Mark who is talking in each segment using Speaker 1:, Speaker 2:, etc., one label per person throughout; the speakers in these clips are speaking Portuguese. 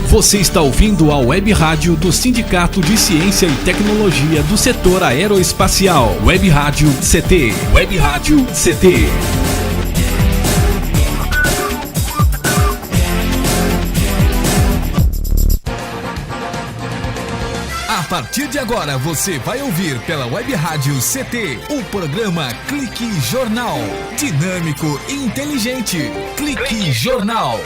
Speaker 1: Você está ouvindo a Web Rádio do Sindicato de Ciência e Tecnologia do Setor Aeroespacial. Web Rádio CT. Web Rádio CT. A partir de agora você vai ouvir pela Web Rádio CT o programa Clique Jornal. Dinâmico e inteligente. Clique Jornal.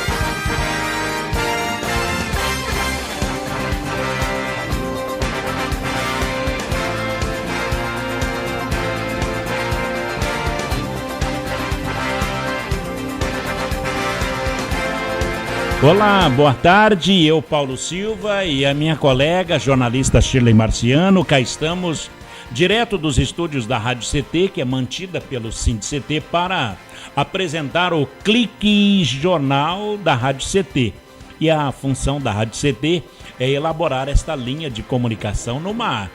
Speaker 2: Olá, boa tarde, eu Paulo Silva e a minha colega jornalista Shirley Marciano, cá estamos direto dos estúdios da Rádio CT, que é mantida pelo SINDCT, para apresentar o Clique Jornal da Rádio CT. E a função da Rádio CT é elaborar esta linha de comunicação numa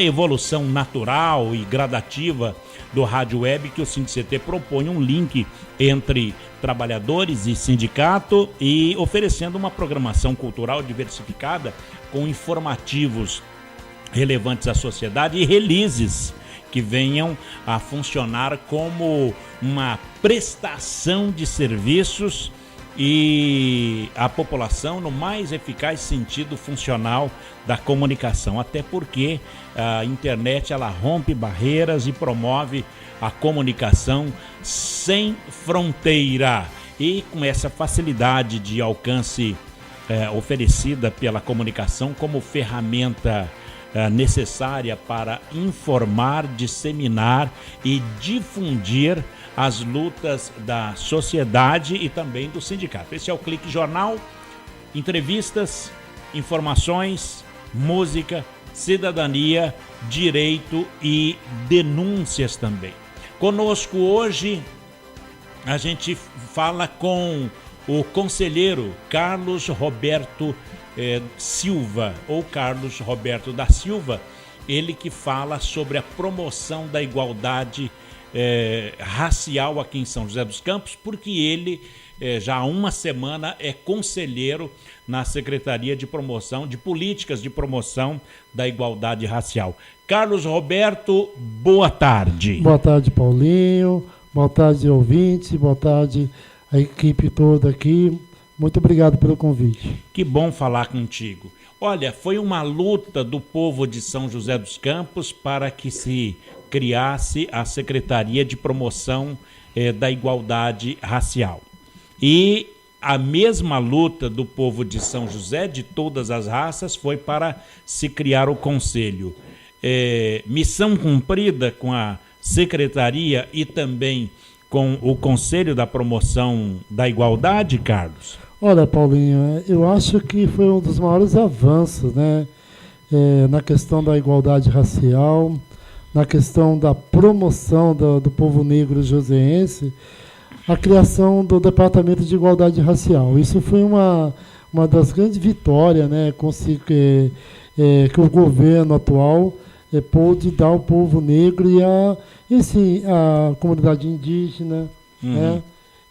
Speaker 2: evolução natural e gradativa do rádio web, que o SINDCT propõe um link entre trabalhadores e sindicato e oferecendo uma programação cultural diversificada com informativos relevantes à sociedade e releases que venham a funcionar como uma prestação de serviços e a população no mais eficaz sentido funcional da comunicação, até porque a internet ela rompe barreiras e promove a comunicação sem fronteira, e com essa facilidade de alcance oferecida pela comunicação como ferramenta necessária para informar, disseminar e difundir as lutas da sociedade e também do sindicato. Esse é o Clique Jornal, entrevistas, informações, música, cidadania, direito e denúncias também. Conosco hoje a gente fala com o conselheiro Carlos Roberto Silva, ou Carlos Roberto da Silva, ele que fala sobre a promoção da igualdade racial aqui em São José dos Campos, porque ele já há uma semana é conselheiro na Secretaria de Promoção, de Políticas de Promoção da Igualdade Racial. Carlos Roberto, boa tarde.
Speaker 3: Boa tarde, Paulinho. Boa tarde, ouvintes. Boa tarde, a equipe toda aqui. Muito obrigado pelo convite.
Speaker 2: Que bom falar contigo. Olha, foi uma luta do povo de São José dos Campos para que se criasse a Secretaria de Promoção da Igualdade Racial. E a mesma luta do povo de São José, de todas as raças, foi para se criar o Conselho. Missão cumprida com a Secretaria e também com o Conselho da Promoção da Igualdade, Carlos?
Speaker 3: Olha, Paulinho, eu acho que foi um dos maiores avanços, né, na questão da igualdade racial, na questão da promoção do povo negro joseense, a criação do Departamento de Igualdade Racial. Isso foi uma das grandes vitórias, né, que o governo atual pôde dar ao povo negro e a comunidade indígena, né,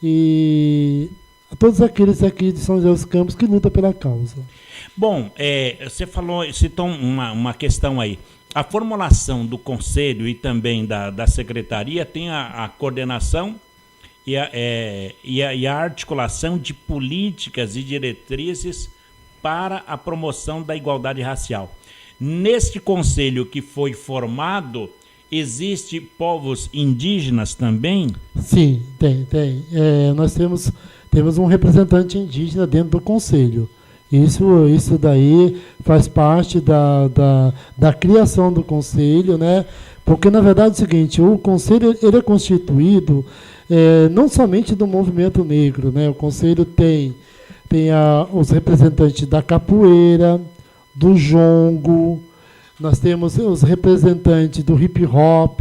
Speaker 3: e a todos aqueles aqui de São José dos Campos que lutam pela causa.
Speaker 2: Bom, você citou uma questão aí. A formulação do Conselho e também da Secretaria tem a coordenação e a articulação de políticas e diretrizes para a promoção da igualdade racial. Neste Conselho que foi formado, existe povos indígenas também? Sim,
Speaker 3: tem. Nós temos um representante indígena dentro do Conselho. Isso daí faz parte da criação do Conselho, né? Porque, na verdade, é o seguinte, o Conselho ele é constituído não somente do movimento negro, né? O Conselho tem os representantes da capoeira, do jongo, nós temos os representantes do hip hop,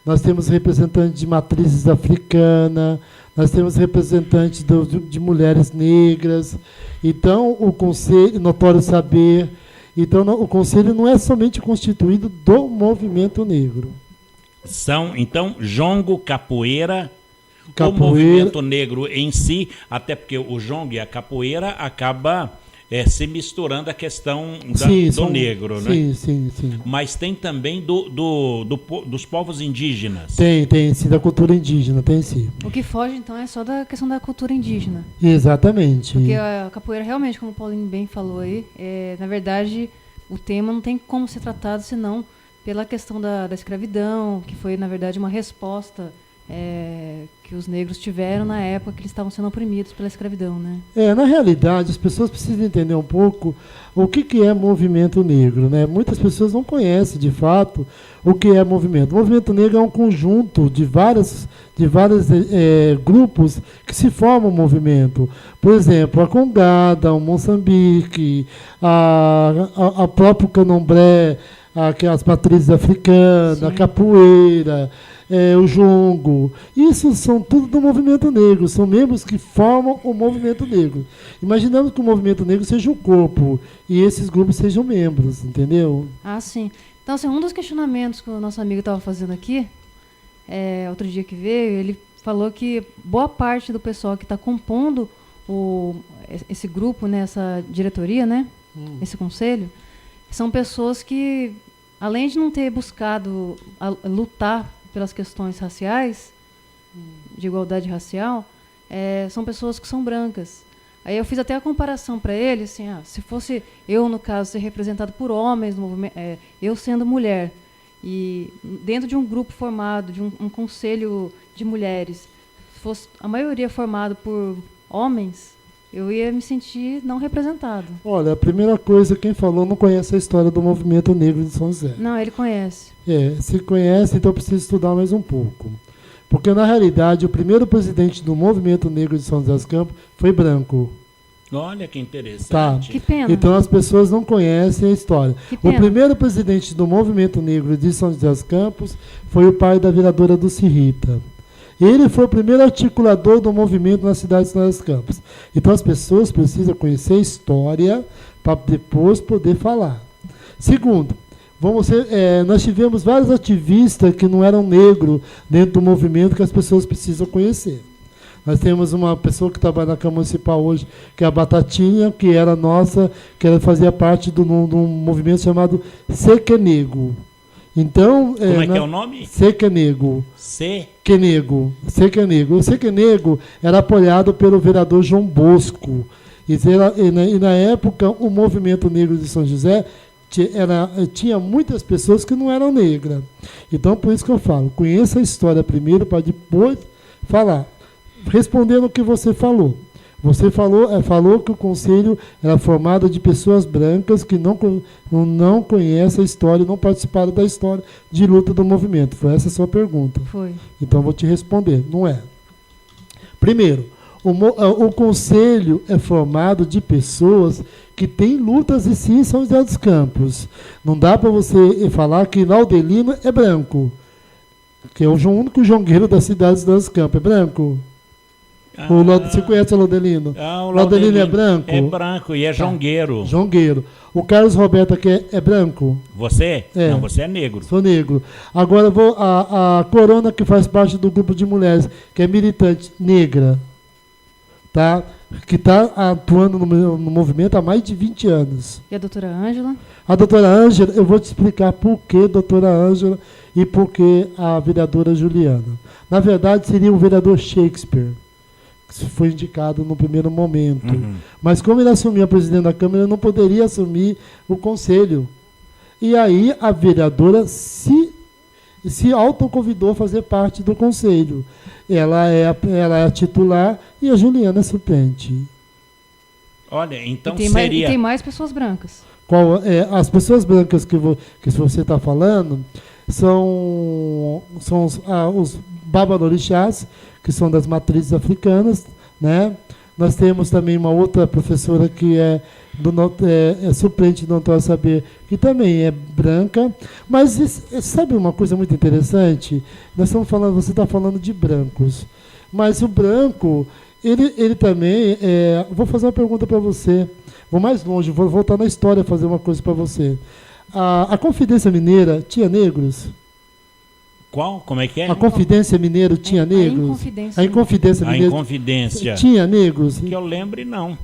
Speaker 3: nós temos representantes de matrizes africanas, nós temos representantes de mulheres negras. Então, o Conselho, notório saber, então o Conselho não é somente constituído do movimento negro.
Speaker 2: São, então, jongo, capoeira,
Speaker 3: Capoeira.
Speaker 2: O movimento negro em si, até porque o jongue e a capoeira acaba se misturando a questão do negro, né?
Speaker 3: Sim.
Speaker 2: Mas tem também dos povos indígenas.
Speaker 3: Tem sim, da cultura indígena, tem sim.
Speaker 4: O que foge, então, é só da questão da cultura indígena.
Speaker 3: Exatamente.
Speaker 4: Porque a capoeira, realmente, como o Paulinho bem falou aí, na verdade, o tema não tem como ser tratado senão pela questão da escravidão, que foi, na verdade, uma resposta que os negros tiveram na época que eles estavam sendo oprimidos pela escravidão, né?
Speaker 3: Na realidade, as pessoas precisam entender um pouco o que é movimento negro, né? Muitas pessoas não conhecem, de fato, o que é movimento. O movimento negro é um conjunto de vários grupos que se formam um movimento. Por exemplo, a Congada, o Moçambique, a próprio Candomblé, as matrizes africanas,
Speaker 4: Sim.
Speaker 3: a capoeira, o jongo. Isso são tudo do movimento negro, são membros que formam o movimento negro. Imaginamos que o movimento negro seja o corpo e esses grupos sejam membros, entendeu?
Speaker 4: Ah, sim. Então, assim, um dos questionamentos que o nosso amigo estava fazendo aqui, outro dia que veio, ele falou que boa parte do pessoal que está compondo esse grupo, né, essa diretoria, né, esse conselho, são pessoas que, além de não ter buscado lutar pelas questões raciais, de igualdade racial, são pessoas que são brancas. Aí eu fiz até a comparação para ele, assim, se fosse eu, no caso, ser representado por homens no movimento, eu sendo mulher, e dentro de um grupo formado, de um conselho de mulheres, fosse a maioria formado por homens, eu ia me sentir não representado.
Speaker 3: Olha, a primeira coisa, quem falou não conhece a história do movimento negro de São José.
Speaker 4: Não, ele conhece.
Speaker 3: Se conhece, então precisa estudar mais um pouco. Porque, na realidade, o primeiro presidente do movimento negro de São José dos Campos foi branco.
Speaker 2: Olha que interessante.
Speaker 3: Tá.
Speaker 4: Que pena.
Speaker 3: Então as pessoas não conhecem a história.
Speaker 4: Que pena.
Speaker 3: O primeiro presidente do movimento negro de São José dos Campos foi o pai da vereadora Dulce Rita. Ele foi o primeiro articulador do movimento na cidade de São José dos Campos. Então as pessoas precisam conhecer a história para depois poder falar. Segundo, nós tivemos vários ativistas que não eram negros dentro do movimento que as pessoas precisam conhecer. Nós temos uma pessoa que trabalha na Câmara Municipal hoje, que é a Batatinha, que era nossa, que ela fazia parte de um movimento chamado Sequenego. Então,
Speaker 2: como é que é o nome?
Speaker 3: Sequenego.
Speaker 2: Sequenego.
Speaker 3: O Sequenego era apoiado pelo vereador João Bosco. E na época, o movimento negro de São José tinha muitas pessoas que não eram negras. Então, por isso que eu falo, conheça a história primeiro para depois falar. Respondendo o que você falou. Você falou que o conselho era formado de pessoas brancas que não conhecem a história, não participaram da história de luta do movimento. Foi essa a sua pergunta.
Speaker 4: Foi.
Speaker 3: Então, eu vou te responder. Não é. Primeiro, o conselho é formado de pessoas que têm lutas e sim em São José dos Campos. Não dá para você falar que Laudelino é branco, que é o único jongueiro da cidade de São José dos Campos. É branco? Você conhece o Laudelino?
Speaker 2: O
Speaker 3: Laudelino é branco?
Speaker 2: É branco e é jongueiro.
Speaker 3: Jongueiro. O Carlos Roberto aqui é branco?
Speaker 2: Você?
Speaker 3: É.
Speaker 2: Não, você é negro.
Speaker 3: Sou negro. Agora a Corona, que faz parte do grupo de mulheres, que é militante negra, tá? Que está atuando no movimento há mais de 20 anos.
Speaker 4: E a doutora Ângela?
Speaker 3: A doutora Ângela, eu vou te explicar por que doutora Ângela e por que a vereadora Juliana. Na verdade, seria o vereador Shakespeare, que foi indicado no primeiro momento.
Speaker 2: Uhum.
Speaker 3: Mas como ele assumiu a presidente da Câmara, ele não poderia assumir o conselho. E aí a vereadora se autoconvidou a fazer parte do conselho. Ela é a titular e a Juliana é suplente.
Speaker 2: Olha, então
Speaker 4: e tem mais pessoas brancas.
Speaker 3: As pessoas brancas que você está falando são os babalorixás, que são das matrizes africanas, né? Nós temos também uma outra professora que é suplente do Antônio Saber, que também é branca. Mas sabe uma coisa muito interessante? Você está falando de brancos. Mas o branco, ele também... vou fazer uma pergunta para você. Vou mais longe, vou voltar na história fazer uma coisa para você. A Confidência Mineira tinha negros?
Speaker 2: Qual? Como é que é?
Speaker 3: A Confidência Mineiro tinha negros? A Inconfidência
Speaker 2: A
Speaker 3: Mineiro
Speaker 2: Inconfidência.
Speaker 3: tinha negros?
Speaker 2: Que eu lembre, não.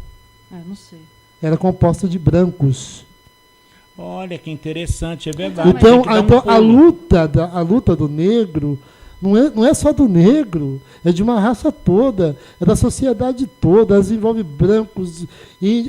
Speaker 4: Não sei.
Speaker 3: Era composta de brancos.
Speaker 2: Olha que interessante, é verdade.
Speaker 3: Então,
Speaker 2: Tem que dar um
Speaker 3: a
Speaker 2: pulo.
Speaker 3: luta do negro não é só do negro, é de uma raça toda, é da sociedade toda, elas envolve brancos,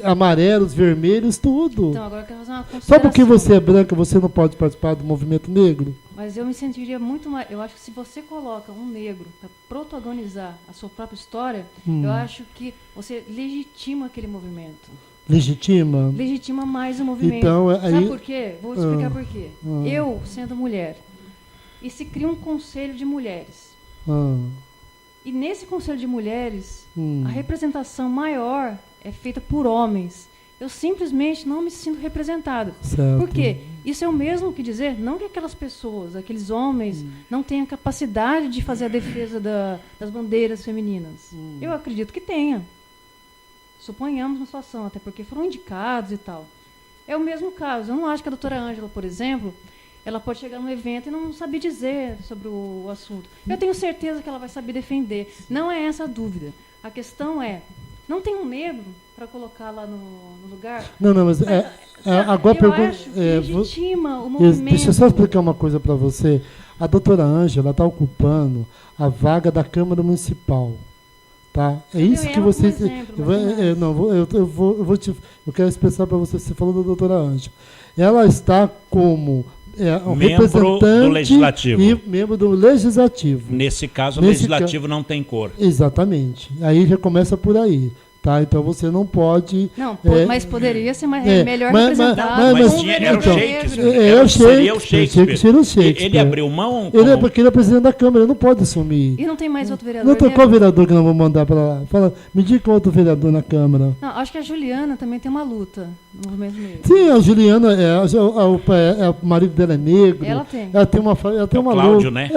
Speaker 3: amarelos, vermelhos, tudo.
Speaker 4: Então, agora eu quero fazer uma consideração.
Speaker 3: Só porque você é branca, você não pode participar do movimento negro?
Speaker 4: Mas eu me sentiria muito mais... Eu acho que se você coloca um negro para protagonizar a sua própria história, eu acho que você legitima aquele movimento.
Speaker 3: Legitima?
Speaker 4: Legitima mais o movimento.
Speaker 3: Então,
Speaker 4: Sabe por quê? Vou te explicar por quê. Eu, sendo mulher, e se cria um conselho de mulheres. E nesse conselho de mulheres, a representação maior é feita por homens. Eu simplesmente não me sinto representado.
Speaker 3: Certo.
Speaker 4: Por quê? Isso é o mesmo que dizer, não que aquelas pessoas, aqueles homens, não tenham capacidade de fazer a defesa das bandeiras femininas. Eu acredito que tenha. Suponhamos uma situação, até porque foram indicados e tal. É o mesmo caso. Eu não acho que a doutora Ângela, por exemplo, ela pode chegar no evento e não saber dizer sobre o assunto. Eu tenho certeza que ela vai saber defender. Não é essa a dúvida. A questão é, não tem um negro para colocar lá no lugar?
Speaker 3: Não, mas agora
Speaker 4: eu acho que legitima o movimento.
Speaker 3: Deixa eu só explicar uma coisa para você. A doutora Ângela está ocupando a vaga da Câmara Municipal. Tá? É isso que você. Eu quero expressar para você. Você falou da doutora Ângela. Ela está como um
Speaker 2: membro do Legislativo.
Speaker 3: E membro do Legislativo.
Speaker 2: Nesse caso, o Legislativo não tem cor.
Speaker 3: Exatamente. Aí já começa por aí. Tá? Então você não pode.
Speaker 4: Não, mas poderia ser melhor representado.
Speaker 2: Era o Shakespeare.
Speaker 3: Seria o Shakespeare.
Speaker 2: Ele abriu mão.
Speaker 3: Porque ele é presidente da Câmara, ele não pode assumir.
Speaker 4: E não tem mais outro vereador.
Speaker 3: Não tem qual vereador que nós vamos mandar para lá? Fala, me diga outro vereador na Câmara.
Speaker 4: Não, acho que a Juliana também tem uma luta no movimento negro.
Speaker 3: Sim, a Juliana, o marido dela é negro.
Speaker 4: Ela tem.
Speaker 3: Ela tem uma
Speaker 2: Cláudio, né?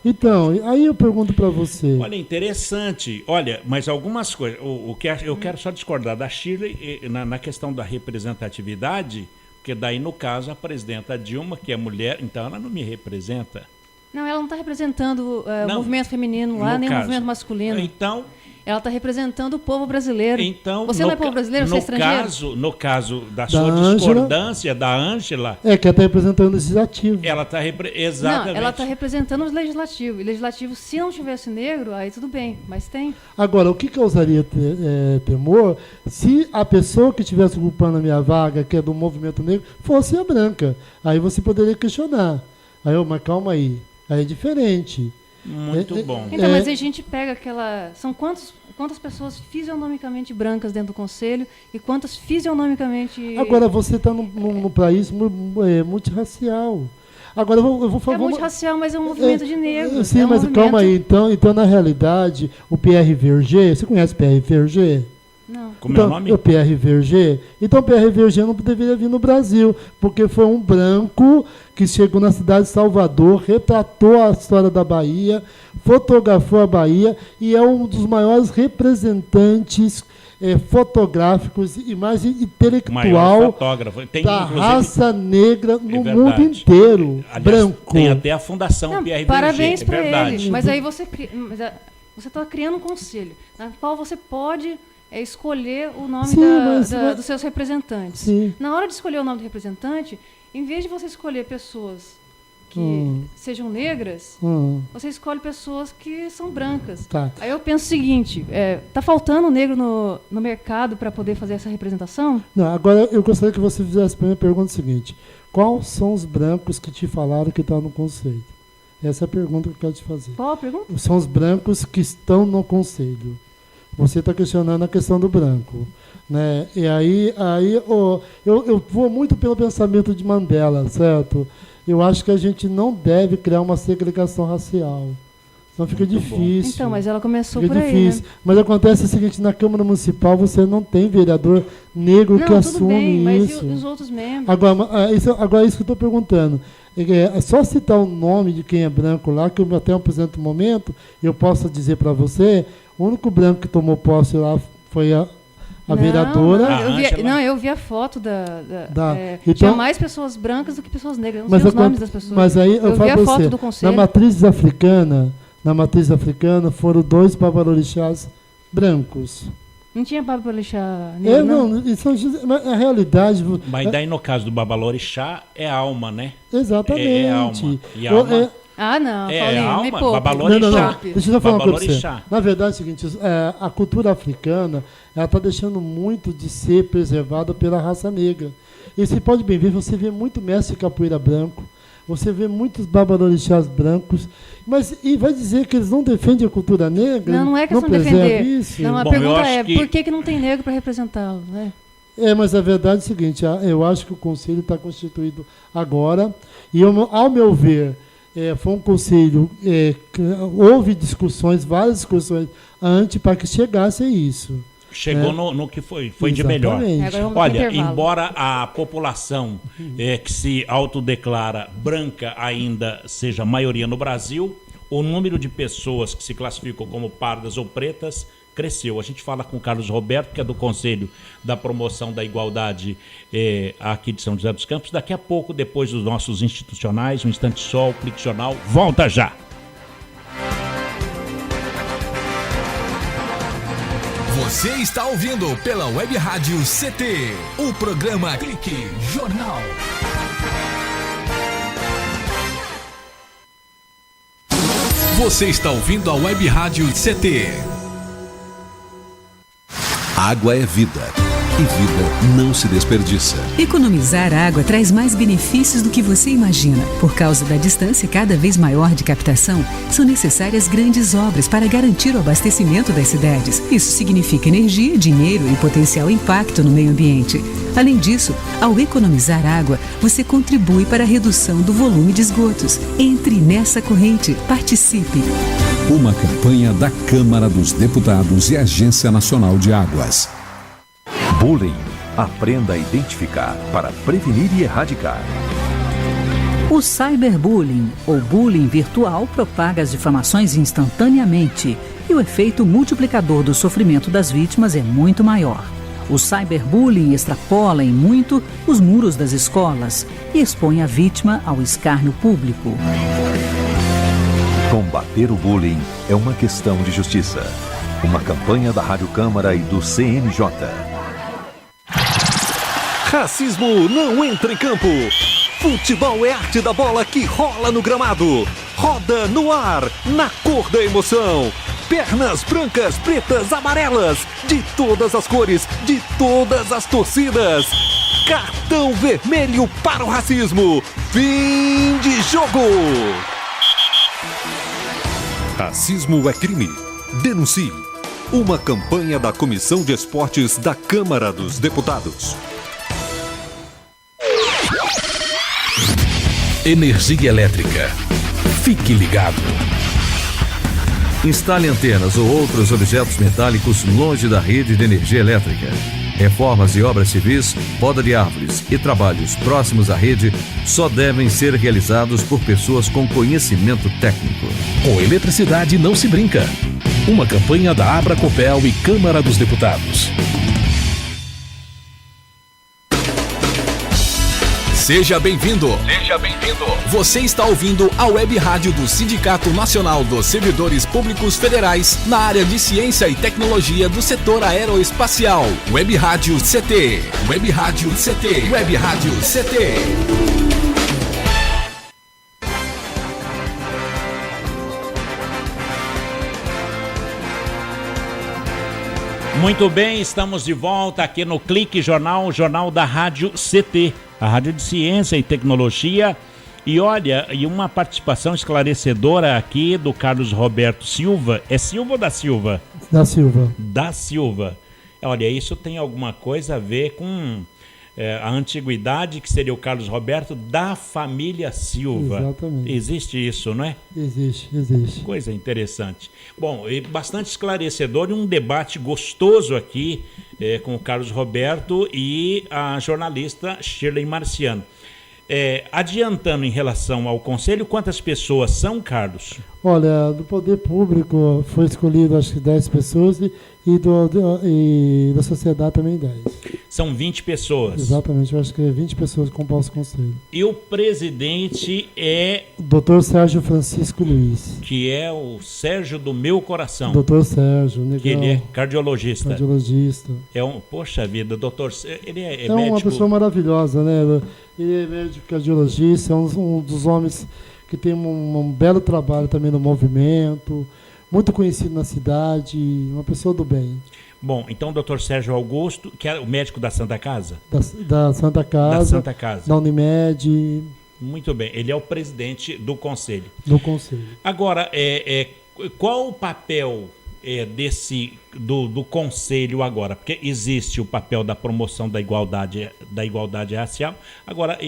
Speaker 3: Então, aí eu pergunto para você.
Speaker 2: Olha, interessante. Olha, mas algumas coisas. Eu quero só discordar da Shirley na questão da representatividade, porque daí, no caso, a presidenta Dilma, que é mulher, então ela não me representa.
Speaker 4: Não, ela não está representando o movimento feminino lá, nem o movimento masculino.
Speaker 2: Então,
Speaker 4: ela está representando o povo brasileiro.
Speaker 2: Então,
Speaker 4: você não é povo brasileiro, você é estrangeiro?
Speaker 2: No caso da sua discordância, da Ângela...
Speaker 3: É, que ela está representando o Legislativo.
Speaker 2: Ela está exatamente.
Speaker 4: Não, ela está representando o Legislativo. E o Legislativo, se não tivesse negro, aí tudo bem, mas tem.
Speaker 3: Agora, o que causaria temor se a pessoa que estivesse ocupando a minha vaga, que é do movimento negro, fosse a branca? Aí você poderia questionar. Mas calma aí. Aí é diferente.
Speaker 2: Muito bom.
Speaker 4: Então, mas a gente pega aquela... São quantas pessoas fisionomicamente brancas dentro do conselho e quantas fisionomicamente...
Speaker 3: Agora, você está num país multirracial. Agora, eu vou falar...
Speaker 4: É multirracial, mas é um movimento de negros.
Speaker 3: Sim, mas calma aí. Então, na realidade, o Pierre Verger... Você conhece o Pierre Verger?
Speaker 4: Não.
Speaker 2: Como é o nome?
Speaker 3: O Pierre Verger. Então, o Pierre Verger não deveria vir no Brasil, porque foi um branco que chegou na cidade de Salvador, retratou a história da Bahia, fotografou a Bahia e é um dos maiores representantes fotográficos e mais intelectual da raça negra no mundo inteiro. Aliás, branco.
Speaker 2: Tem até a Fundação Pierre Verger.
Speaker 4: Parabéns para ele. Mas aí você está criando um conselho, na qual você pode... escolher o nome dos seus representantes.
Speaker 3: Sim.
Speaker 4: Na hora de escolher o nome do representante, em vez de você escolher pessoas que sejam negras, você escolhe pessoas que são brancas.
Speaker 3: Tá.
Speaker 4: Aí eu penso o seguinte, tá faltando negro no mercado para poder fazer essa representação?
Speaker 3: Não, agora eu gostaria que você fizesse a minha pergunta seguinte. Quais são os brancos que te falaram que estão no conselho? Essa é a pergunta que eu quero te fazer.
Speaker 4: Qual a pergunta?
Speaker 3: São os brancos que estão no conselho. Você está questionando a questão do branco, né? E aí eu vou muito pelo pensamento de Mandela, certo? Eu acho que a gente não deve criar uma segregação racial. Senão fica difícil.
Speaker 4: Então, mas ela começou
Speaker 3: fica
Speaker 4: por
Speaker 3: difícil.
Speaker 4: aí, né?
Speaker 3: Mas acontece o seguinte, na Câmara Municipal você não tem vereador negro que assume
Speaker 4: bem, mas
Speaker 3: isso.
Speaker 4: E os outros membros?
Speaker 3: Agora, isso que eu estou perguntando. É só citar o nome de quem é branco lá, que eu até o presente momento, eu posso dizer para você, o único branco que tomou posse lá foi A vereadora...
Speaker 4: Eu vi a foto
Speaker 3: então,
Speaker 4: tinha mais pessoas brancas do que pessoas negras. Eu não sei os nomes das pessoas.
Speaker 3: Mas aí eu
Speaker 4: vi a foto do conselho.
Speaker 3: Na matriz africana foram 2 babalorixás brancos.
Speaker 4: Não tinha babalorixá negro,
Speaker 3: não. A realidade...
Speaker 2: Mas daí no caso do babalorixá é alma, né?
Speaker 3: Exatamente.
Speaker 2: É alma. E alma...
Speaker 4: não,
Speaker 2: alma,
Speaker 4: me poupe.
Speaker 2: babalorixá.
Speaker 3: Deixa eu falar uma coisa pra você. Na verdade é o seguinte, a cultura africana, ela está deixando muito de ser preservada pela raça negra. E você pode bem ver, você vê muito mestre de capoeira branco, você vê muitos babalorixás brancos, e vai dizer que eles não defendem a cultura negra?
Speaker 4: Não é questão de defender.
Speaker 3: Isso?
Speaker 4: Não, a pergunta é, por que não tem negro para representá-lo, né?
Speaker 3: Mas a verdade é o seguinte, eu acho que o conselho está constituído agora, e ao meu ver, foi um conselho que houve várias discussões antes para que chegasse a isso.
Speaker 2: Chegou no que foi de melhor. Olha, embora a população que se autodeclara branca ainda seja maioria no Brasil, o número de pessoas que se classificam como pardas ou pretas cresceu. A gente fala com o Carlos Roberto, que é do Conselho da Promoção da Igualdade aqui de São José dos Campos. Daqui a pouco, depois dos nossos institucionais, um instante só, o Clique Jornal volta já.
Speaker 1: Você está ouvindo pela Web Rádio CT, o programa Clique Jornal. Você está ouvindo a Web Rádio CT.
Speaker 5: Água é vida. E vida não se desperdiça.
Speaker 6: Economizar água traz mais benefícios do que você imagina. Por causa da distância cada vez maior de captação, são necessárias grandes obras para garantir o abastecimento das cidades. Isso significa energia, dinheiro e potencial impacto no meio ambiente. Além disso, ao economizar água, você contribui para a redução do volume de esgotos. Entre nessa corrente. Participe.
Speaker 5: Uma campanha da Câmara dos Deputados e Agência Nacional de Águas.
Speaker 7: Bullying. Aprenda a identificar para prevenir e erradicar.
Speaker 8: O cyberbullying, ou bullying virtual, propaga as difamações instantaneamente e o efeito multiplicador do sofrimento das vítimas é muito maior. O cyberbullying extrapola em muito os muros das escolas e expõe a vítima ao escárnio público.
Speaker 7: Combater o bullying é uma questão de justiça. Uma campanha da Rádio Câmara e do CNJ. Racismo não entra em campo. Futebol é arte da bola que rola no gramado. Roda no ar, na cor da emoção. Pernas brancas, pretas, amarelas, de todas as cores, de todas as torcidas. Cartão vermelho para o racismo. Fim de jogo. Racismo é crime. Denuncie. Uma campanha da Comissão de Esportes da Câmara dos Deputados.
Speaker 9: Energia elétrica. Fique ligado. Instale antenas ou outros objetos metálicos longe da rede de energia elétrica. Reformas e obras civis, poda de árvores e trabalhos próximos à rede só devem ser realizados por pessoas com conhecimento técnico.
Speaker 10: Com eletricidade não se brinca. Uma campanha da Abracopel e Câmara dos Deputados.
Speaker 1: Seja bem-vindo. Seja bem-vindo. Você está ouvindo a Web Rádio do Sindicato Nacional dos Servidores Públicos Federais na área de Ciência e Tecnologia do setor aeroespacial. Web Rádio CT. Web Rádio CT. Web Rádio CT.
Speaker 2: Muito bem, estamos de volta aqui no Clique Jornal, o jornal da Rádio CT, a Rádio de Ciência e Tecnologia. E olha, e uma participação esclarecedora aqui do Carlos Roberto Silva. É Silva ou da Silva?
Speaker 3: Da Silva.
Speaker 2: Da Silva. Olha, isso tem alguma coisa a ver com a antiguidade, que seria o Carlos Roberto da família Silva.
Speaker 3: Exatamente.
Speaker 2: Existe isso, não é?
Speaker 3: Existe.
Speaker 2: Coisa interessante. Bom, e bastante esclarecedor e um debate gostoso aqui com o Carlos Roberto e a jornalista Shirley Marciano. Adiantando em relação ao conselho, quantas pessoas são, Carlos?
Speaker 3: Olha, do poder público foi escolhido acho que 10 pessoas e da sociedade também 10.
Speaker 2: São 20 pessoas.
Speaker 3: Exatamente, eu acho que é 20 pessoas que compõem o conselho.
Speaker 2: E o presidente é...
Speaker 3: Dr. Sérgio Francisco Luiz.
Speaker 2: Que é o Sérgio do meu coração.
Speaker 3: Dr. Sérgio, negão.
Speaker 2: Que ele é cardiologista.
Speaker 3: Cardiologista.
Speaker 2: Poxa vida, doutor... Ele é
Speaker 3: médico.
Speaker 2: É
Speaker 3: uma pessoa maravilhosa, né? Ele é médico cardiologista, é um dos homens que tem um belo trabalho também no movimento, muito conhecido na cidade, uma pessoa do bem.
Speaker 2: Bom, então o doutor Sérgio Augusto, que é o médico da Santa Casa?
Speaker 3: Da Santa Casa. Da
Speaker 2: Santa Casa.
Speaker 3: Da Unimed.
Speaker 2: Muito bem, ele é o presidente do conselho.
Speaker 3: Do conselho.
Speaker 2: Agora, qual o papel do conselho agora? Porque existe o papel da promoção da igualdade racial. Agora,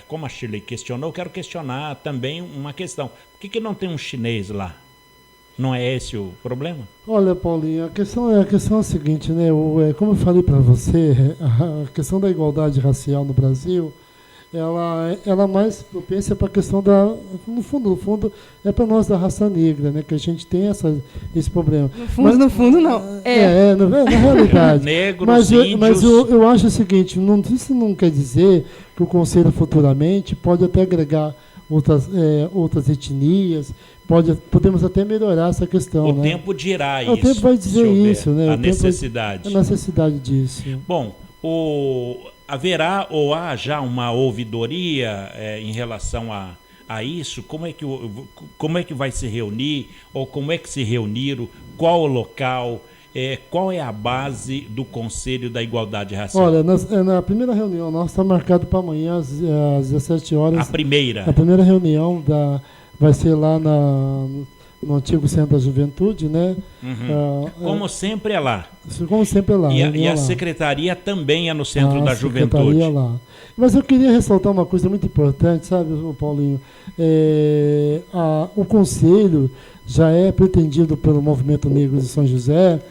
Speaker 2: como a Shirley questionou, eu quero questionar também uma questão. Por que não tem um chinês lá? Não é esse o problema?
Speaker 3: Olha, Paulinho, a questão é a seguinte, né? Como eu falei para você, a questão da igualdade racial no Brasil, ela mais propensa para a questão no fundo, é para nós da raça negra, né? Que a gente tem esse problema.
Speaker 4: No fundo não.
Speaker 3: Na realidade.
Speaker 2: Negros, índios.
Speaker 3: Mas eu acho o seguinte, isso não quer dizer que o Conselho futuramente pode até agregar outras etnias, podemos até melhorar essa questão.
Speaker 2: O tempo dirá isso.
Speaker 3: O tempo vai dizer isso, né?
Speaker 2: A necessidade.
Speaker 3: A necessidade disso.
Speaker 2: Bom, haverá ou há já uma ouvidoria em relação a isso? Como é que vai se reunir? Ou como é que se reuniram? Qual o local? Qual é a base do Conselho da Igualdade Racial?
Speaker 3: Olha, na primeira reunião nossa está marcado para amanhã às 17 horas.
Speaker 2: A primeira
Speaker 3: reunião vai ser lá no antigo Centro da Juventude, né?
Speaker 2: Uhum. Como sempre é lá.
Speaker 3: Como sempre é lá.
Speaker 2: E a secretaria também é no Centro da Juventude.
Speaker 3: Lá. Mas eu queria ressaltar uma coisa muito importante, sabe, Paulinho? O Conselho já é pretendido pelo Movimento Negro de São José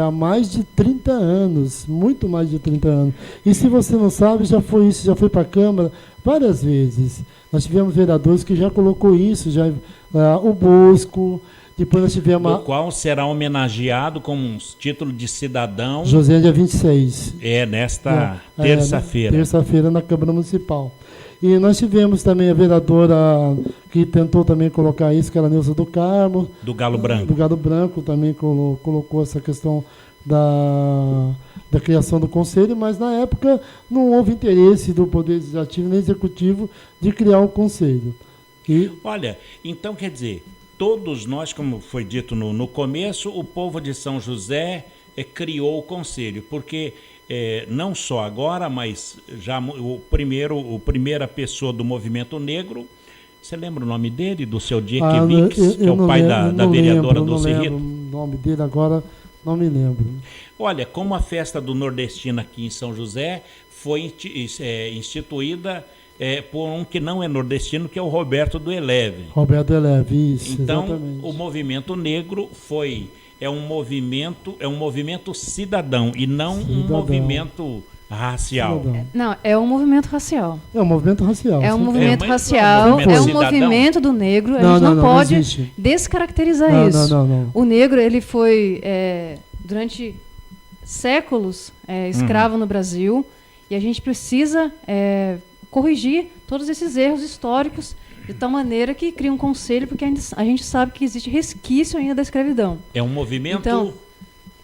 Speaker 3: há mais de 30 anos, muito mais de 30 anos. E se você não sabe, já foi para a Câmara várias vezes. Nós tivemos vereadores que já colocou isso, o Bosco, depois nós tivemos...
Speaker 2: O qual será homenageado com um título de cidadão...
Speaker 3: José, dia 26.
Speaker 2: Nesta terça-feira.
Speaker 3: Terça-feira na Câmara Municipal. E nós tivemos também a vereadora que tentou também colocar isso, que era a Neuza do Carmo.
Speaker 2: Do Galo Branco.
Speaker 3: Do Galo Branco também colocou essa questão da criação do Conselho, mas na época não houve interesse do Poder Legislativo nem Executivo de criar o Conselho.
Speaker 2: Olha, então quer dizer, todos nós, como foi dito no começo, o povo de São José criou o Conselho, porque... não só agora, mas já primeira pessoa do movimento negro, você lembra o nome dele, do seu Dieckevix, que é o pai da vereadora Dulce Rita?
Speaker 3: Não lembro o nome dele agora, não me lembro.
Speaker 2: Olha, como a festa do nordestino aqui em São José foi instituída por um que não é nordestino, que é o Roberto do Eleve.
Speaker 3: Roberto do Eleve, isso,
Speaker 2: então,
Speaker 3: exatamente.
Speaker 2: O movimento negro é um movimento cidadão e não um movimento racial.
Speaker 4: Não, é um movimento racial.
Speaker 3: É um movimento racial.
Speaker 4: É um movimento racial, é um movimento do negro. A gente não pode descaracterizar isso.
Speaker 3: Não.
Speaker 4: O negro, ele foi, durante séculos, escravo no Brasil, e a gente precisa corrigir todos esses erros históricos de tal maneira que cria um conselho, porque a gente sabe que existe resquício ainda da escravidão.
Speaker 2: É um movimento...
Speaker 4: Então,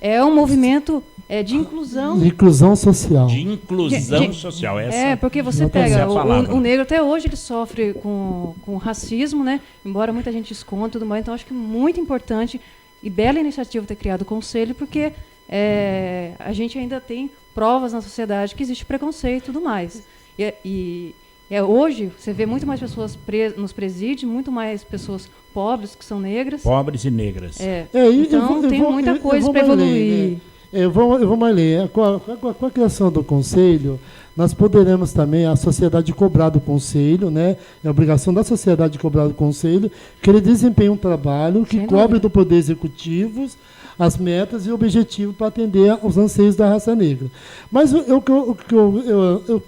Speaker 4: é um movimento de inclusão...
Speaker 3: De inclusão social.
Speaker 2: De inclusão social.
Speaker 4: Porque você pega... O negro até hoje ele sofre com racismo, né? Embora muita gente esconda e tudo mais. Então, acho que é muito importante e bela iniciativa ter criado o conselho, porque a gente ainda tem provas na sociedade que existe preconceito e tudo mais. Hoje, você vê muito mais pessoas nos presídios, muito mais pessoas pobres que são negras.
Speaker 2: Pobres e negras.
Speaker 4: Então, tem muita coisa para evoluir.
Speaker 3: Eu vou mais ler. Com a criação do conselho, nós poderemos também, a sociedade cobrar do conselho, né? É a obrigação da sociedade cobrar do conselho, que ele desempenhe um trabalho que cobre do poder executivo as metas e objetivos para atender aos anseios da raça negra. Mas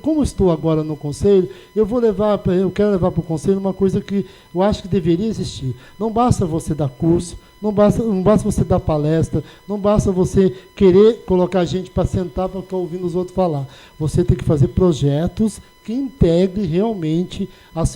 Speaker 3: como estou agora no conselho, eu quero levar para o conselho uma coisa que eu acho que deveria existir. Não basta você dar curso, não basta você dar palestra, não basta você querer colocar gente para sentar para ficar ouvindo os outros falar. Você tem que fazer projetos que integre realmente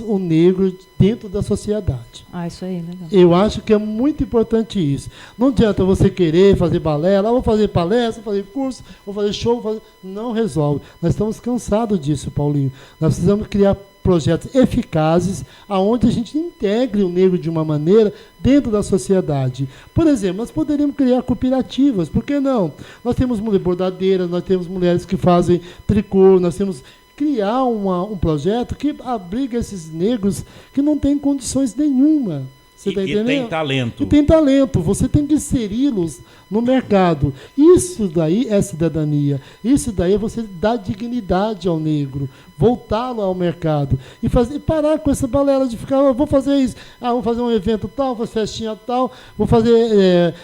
Speaker 3: o negro dentro da sociedade.
Speaker 4: Isso aí, legal.
Speaker 3: Eu acho que é muito importante isso. Não adianta você querer fazer balela, vou fazer palestra, vou fazer curso, vou fazer show, não resolve. Nós estamos cansados disso, Paulinho. Nós precisamos criar projetos eficazes, aonde a gente integre o negro de uma maneira dentro da sociedade. Por exemplo, nós poderíamos criar cooperativas, por que não? Nós temos mulheres bordadeiras, nós temos mulheres que fazem tricô, nós temos criar um projeto que abriga esses negros que não têm condições nenhuma. Você está entendendo?
Speaker 2: E tem talento.
Speaker 3: E tem talento. Você tem que inseri-los no mercado. Isso daí é cidadania. Isso daí é você dar dignidade ao negro, voltá-lo ao mercado. E parar com essa balela de ficar, vou fazer isso, vou fazer um evento tal, vou fazer festinha tal, vou fazer.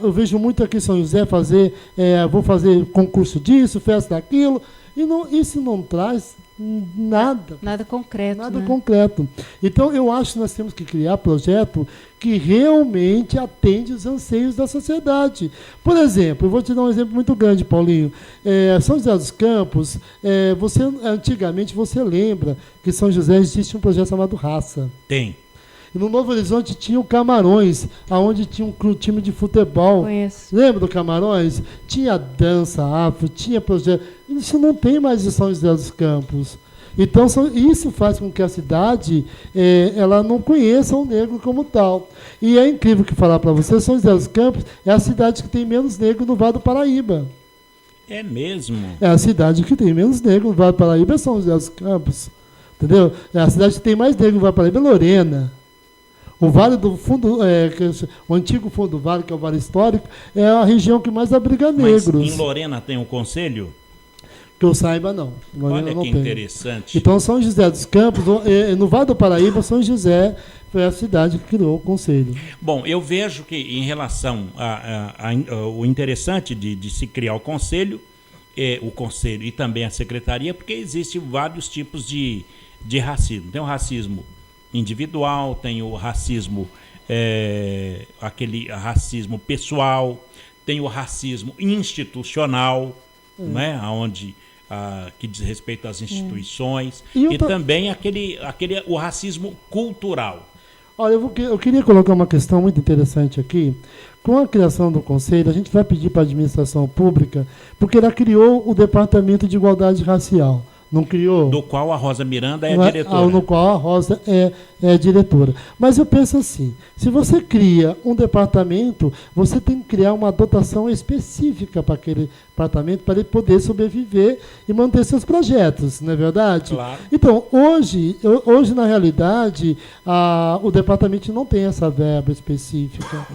Speaker 3: Eu vejo muito aqui em São José vou fazer concurso disso, festa daquilo. Isso não traz nada.
Speaker 4: Nada concreto.
Speaker 3: Nada concreto. Então, eu acho que nós temos que criar projeto que realmente atende os anseios da sociedade. Por exemplo, eu vou te dar um exemplo muito grande, Paulinho. São José dos Campos, antigamente você lembra que em São José existe um projeto chamado Raça.
Speaker 2: Tem.
Speaker 3: E no Novo Horizonte tinha o Camarões, onde tinha um time de futebol.
Speaker 4: Conheço.
Speaker 3: Lembra do Camarões? Tinha dança afro, tinha projeto. Isso não tem mais em São José dos Campos. Então, isso faz com que a cidade ela não conheça o negro como tal. E é incrível que falar para você, São José dos Campos é a cidade que tem menos negro no Vale do Paraíba.
Speaker 2: É mesmo?
Speaker 3: É a cidade que tem menos negro no Vale do Paraíba, é São José dos Campos. Entendeu? É a cidade que tem mais negro no Vale do Paraíba, é Lorena. O Vale do Fundo, o antigo Fundo do Vale, que é o Vale Histórico, é a região que mais abriga negros.
Speaker 2: Mas em Lorena tem um conselho?
Speaker 3: Que eu saiba, não.
Speaker 2: Olha que interessante.
Speaker 3: Então, São José dos Campos, no Vale do Paraíba, São José foi a cidade que criou o conselho.
Speaker 2: Bom, eu vejo que em relação ao interessante de se criar o conselho e também a secretaria, porque existem vários tipos de racismo. Tem o racismo individual, tem o racismo, aquele racismo pessoal, tem o racismo institucional, né, onde que diz respeito às instituições, e também o racismo cultural.
Speaker 3: Olha, eu queria colocar uma questão muito interessante aqui. Com a criação do Conselho, a gente vai pedir para a administração pública, porque ela criou o Departamento de Igualdade Racial. Não criou?
Speaker 2: Do qual a Rosa Miranda é a diretora.
Speaker 3: No qual a Rosa é a diretora. Mas eu penso assim, se você cria um departamento, você tem que criar uma dotação específica para aquele departamento, para ele poder sobreviver e manter seus projetos, não é verdade?
Speaker 2: Claro.
Speaker 3: Então, hoje na realidade, o departamento não tem essa verba específica.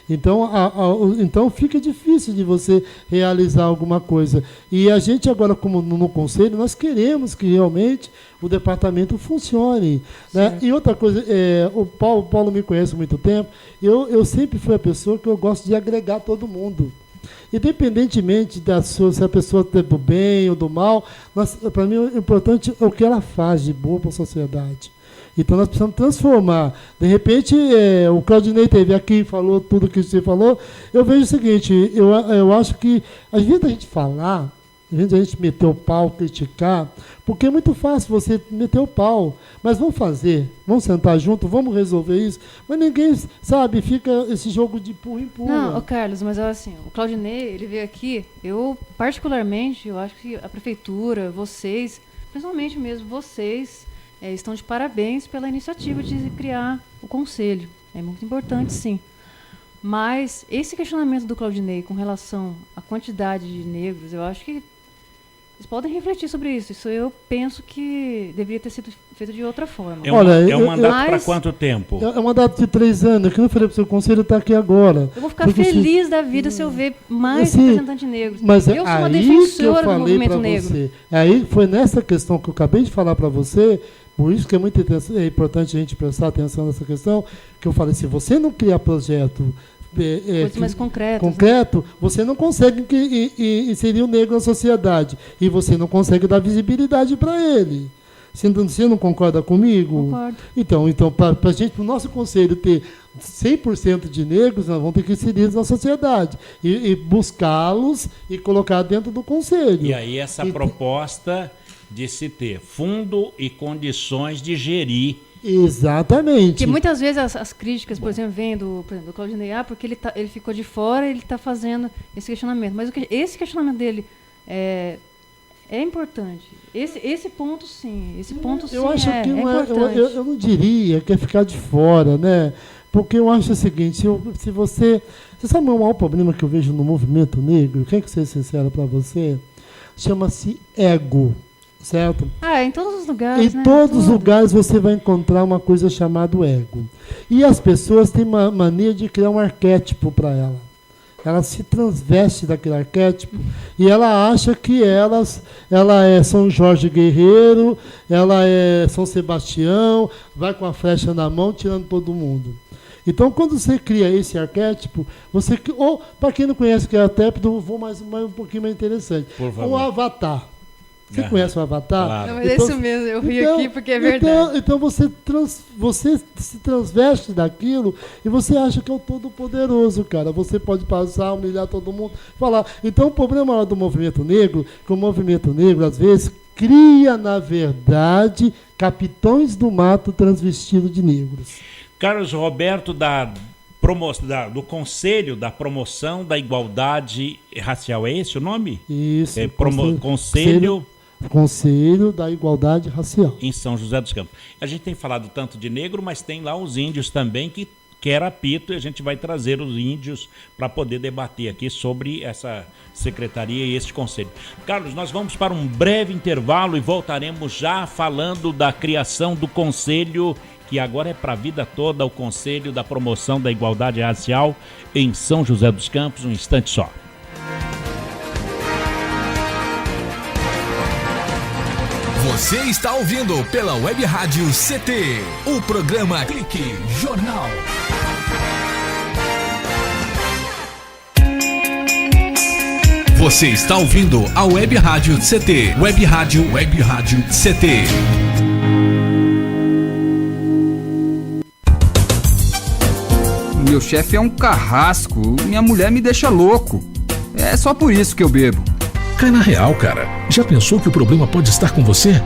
Speaker 3: Então fica difícil de você realizar alguma coisa. E a gente agora, como no Conselho, nós queremos que realmente o departamento funcione. Né? E outra coisa, o Paulo me conhece há muito tempo, eu sempre fui a pessoa que eu gosto de agregar todo mundo. Independentemente se a pessoa está do bem ou do mal, para mim o importante é o que ela faz de boa para a sociedade. Então nós precisamos transformar. De repente, o Claudinei esteve aqui, falou tudo o que você falou. Eu vejo o seguinte, eu acho que, às vezes a gente falar, às vezes a gente meter o pau, criticar, porque é muito fácil você meter o pau. Mas vamos vamos sentar junto, vamos resolver isso. Mas ninguém, sabe, fica esse jogo de empurra.
Speaker 4: Não, Carlos, mas assim, o Claudinei, ele veio aqui, eu particularmente, eu acho que a prefeitura, vocês, principalmente mesmo vocês, estão de parabéns pela iniciativa de criar o conselho. É muito importante, sim. Mas esse questionamento do Claudinei com relação à quantidade de negros, eu acho que Vocês podem refletir sobre isso. Isso eu penso que deveria ter sido feito de outra forma.
Speaker 2: É um mandato para quanto tempo?
Speaker 3: É um mandato de 3 anos, que eu falei para o seu conselho está aqui agora.
Speaker 4: Eu vou ficar feliz da vida se eu ver mais representantes negros.
Speaker 3: Mas
Speaker 4: eu sou uma defensora do movimento negro.
Speaker 3: Você. Aí foi nessa questão que eu acabei de falar para você, por isso que é importante a gente prestar atenção nessa questão, que eu falei, se você não criar projeto
Speaker 4: coisas mais concreto,
Speaker 3: né? Você não consegue inserir o negro na sociedade e você não consegue dar visibilidade para ele. Você não concorda comigo?
Speaker 4: Concordo.
Speaker 3: Então para o nosso conselho ter 100% de negros, nós vamos ter que inserir na sociedade e buscá-los e colocar dentro do conselho.
Speaker 2: E aí essa proposta de se ter fundo e condições de gerir.
Speaker 3: Exatamente.
Speaker 4: Porque muitas vezes as críticas, por exemplo, vêm do Claudinei porque ele ficou de fora e ele está fazendo esse questionamento. Mas esse questionamento dele é importante. Esse ponto, sim. Esse ponto, sim,
Speaker 3: eu acho que
Speaker 4: importante.
Speaker 3: Eu não diria que é ficar de fora, né? Porque eu acho o seguinte, se você... Você sabe o maior problema que eu vejo no movimento negro? Quer que seja sincero para você? Chama-se ego. Certo?
Speaker 4: Em todos os lugares.
Speaker 3: Em todos os lugares você vai encontrar uma coisa chamada ego. E as pessoas têm uma mania de criar um arquétipo para ela. Ela se transveste daquele arquétipo e ela acha que ela é São Jorge Guerreiro, ela é São Sebastião, vai com a flecha na mão tirando todo mundo. Então, quando você cria esse arquétipo, ou para quem não conhece o que é arquétipo, eu vou mais um pouquinho mais interessante.
Speaker 2: Por favor.
Speaker 3: O avatar. Você conhece o Avatar?
Speaker 2: Claro.
Speaker 4: Não, mas é isso mesmo, eu ri aqui porque é verdade.
Speaker 3: Então você se transveste daquilo e você acha que é o todo-poderoso, cara. Você pode passar, humilhar todo mundo, falar. Então o problema maior do movimento negro, que o movimento negro, às vezes, cria, na verdade, capitães do mato transvestidos de negros.
Speaker 2: Carlos Roberto, do Conselho da Promoção da Igualdade Racial, é esse o nome?
Speaker 3: Isso.
Speaker 2: Conselho
Speaker 3: da Igualdade Racial.
Speaker 2: Em São José dos Campos. A gente tem falado tanto de negro, mas tem lá os índios também que quer apito e a gente vai trazer os índios para poder debater aqui sobre essa secretaria e esse conselho. Carlos, nós vamos para um breve intervalo e voltaremos já falando da criação do conselho, que agora é para a vida toda, o Conselho da Promoção da Igualdade Racial em São José dos Campos. Um instante só.
Speaker 1: Você está ouvindo pela Web Rádio CT, o programa Clique Jornal. Você está ouvindo a Web Rádio CT, Web Rádio CT.
Speaker 11: Meu chefe é um carrasco, minha mulher me deixa louco. É só por isso que eu bebo.
Speaker 10: Cai na real, cara. Já pensou que o problema pode estar com você?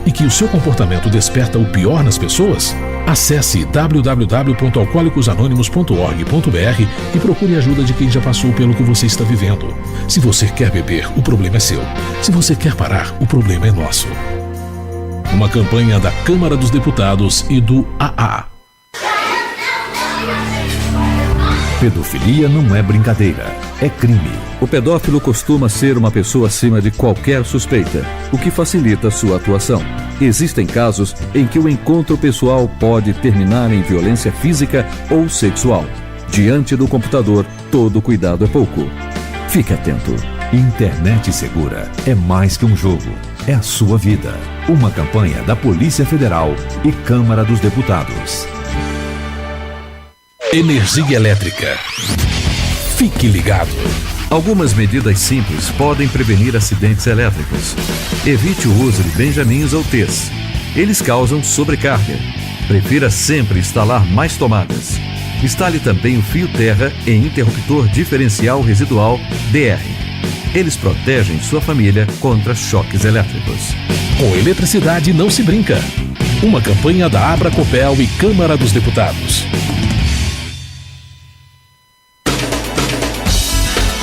Speaker 10: E que o seu comportamento desperta o pior nas pessoas? Acesse www.alcoolicosanonimos.org.br e procure ajuda de quem já passou pelo que você está vivendo. Se você quer beber, o problema é seu. Se você quer parar, o problema é nosso. Uma campanha da Câmara dos Deputados e do AA.
Speaker 9: Pedofilia não é brincadeira, é crime. O pedófilo costuma ser uma pessoa acima de qualquer suspeita, o que facilita sua atuação. Existem casos em que o encontro pessoal pode terminar em violência física ou sexual. Diante do computador, todo cuidado é pouco. Fique atento. Internet segura é mais que um jogo, é a sua vida. Uma campanha da Polícia Federal e Câmara dos Deputados.
Speaker 10: Energia elétrica. Fique ligado.
Speaker 9: Algumas medidas simples podem prevenir acidentes elétricos. Evite o uso de benjamins ou T's. Eles causam sobrecarga. Prefira sempre instalar mais tomadas. Instale também o fio terra e interruptor diferencial residual DR. Eles protegem sua família contra choques elétricos.
Speaker 10: Com eletricidade não se brinca. Uma campanha da Abracopel e Câmara dos Deputados.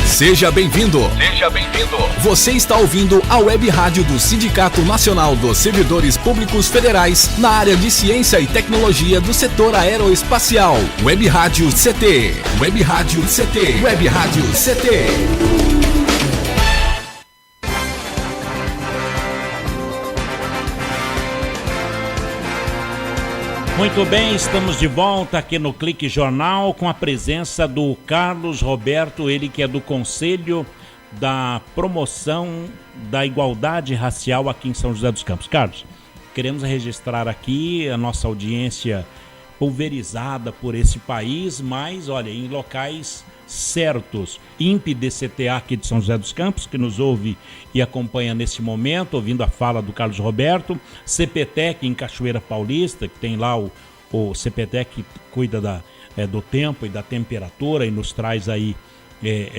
Speaker 1: Seja bem-vindo. Seja bem-vindo. Você está ouvindo a Web Rádio do Sindicato Nacional dos Servidores Públicos Federais na área de Ciência e Tecnologia do setor aeroespacial. Web Rádio CT. Web Rádio CT. Web Rádio CT.
Speaker 2: Muito bem, estamos de volta aqui no Clique Jornal com a presença do Carlos Roberto, ele que é do Conselho da Promoção da Igualdade Racial aqui em São José dos Campos. Carlos, queremos registrar aqui a nossa audiência pulverizada por esse país, mas olha, em locais certos. INPE-DCTA aqui de São José dos Campos, que nos ouve e acompanha nesse momento, ouvindo a fala do Carlos Roberto. CPTEC em Cachoeira Paulista, que tem lá o CPTEC que cuida do tempo e da temperatura e nos traz aí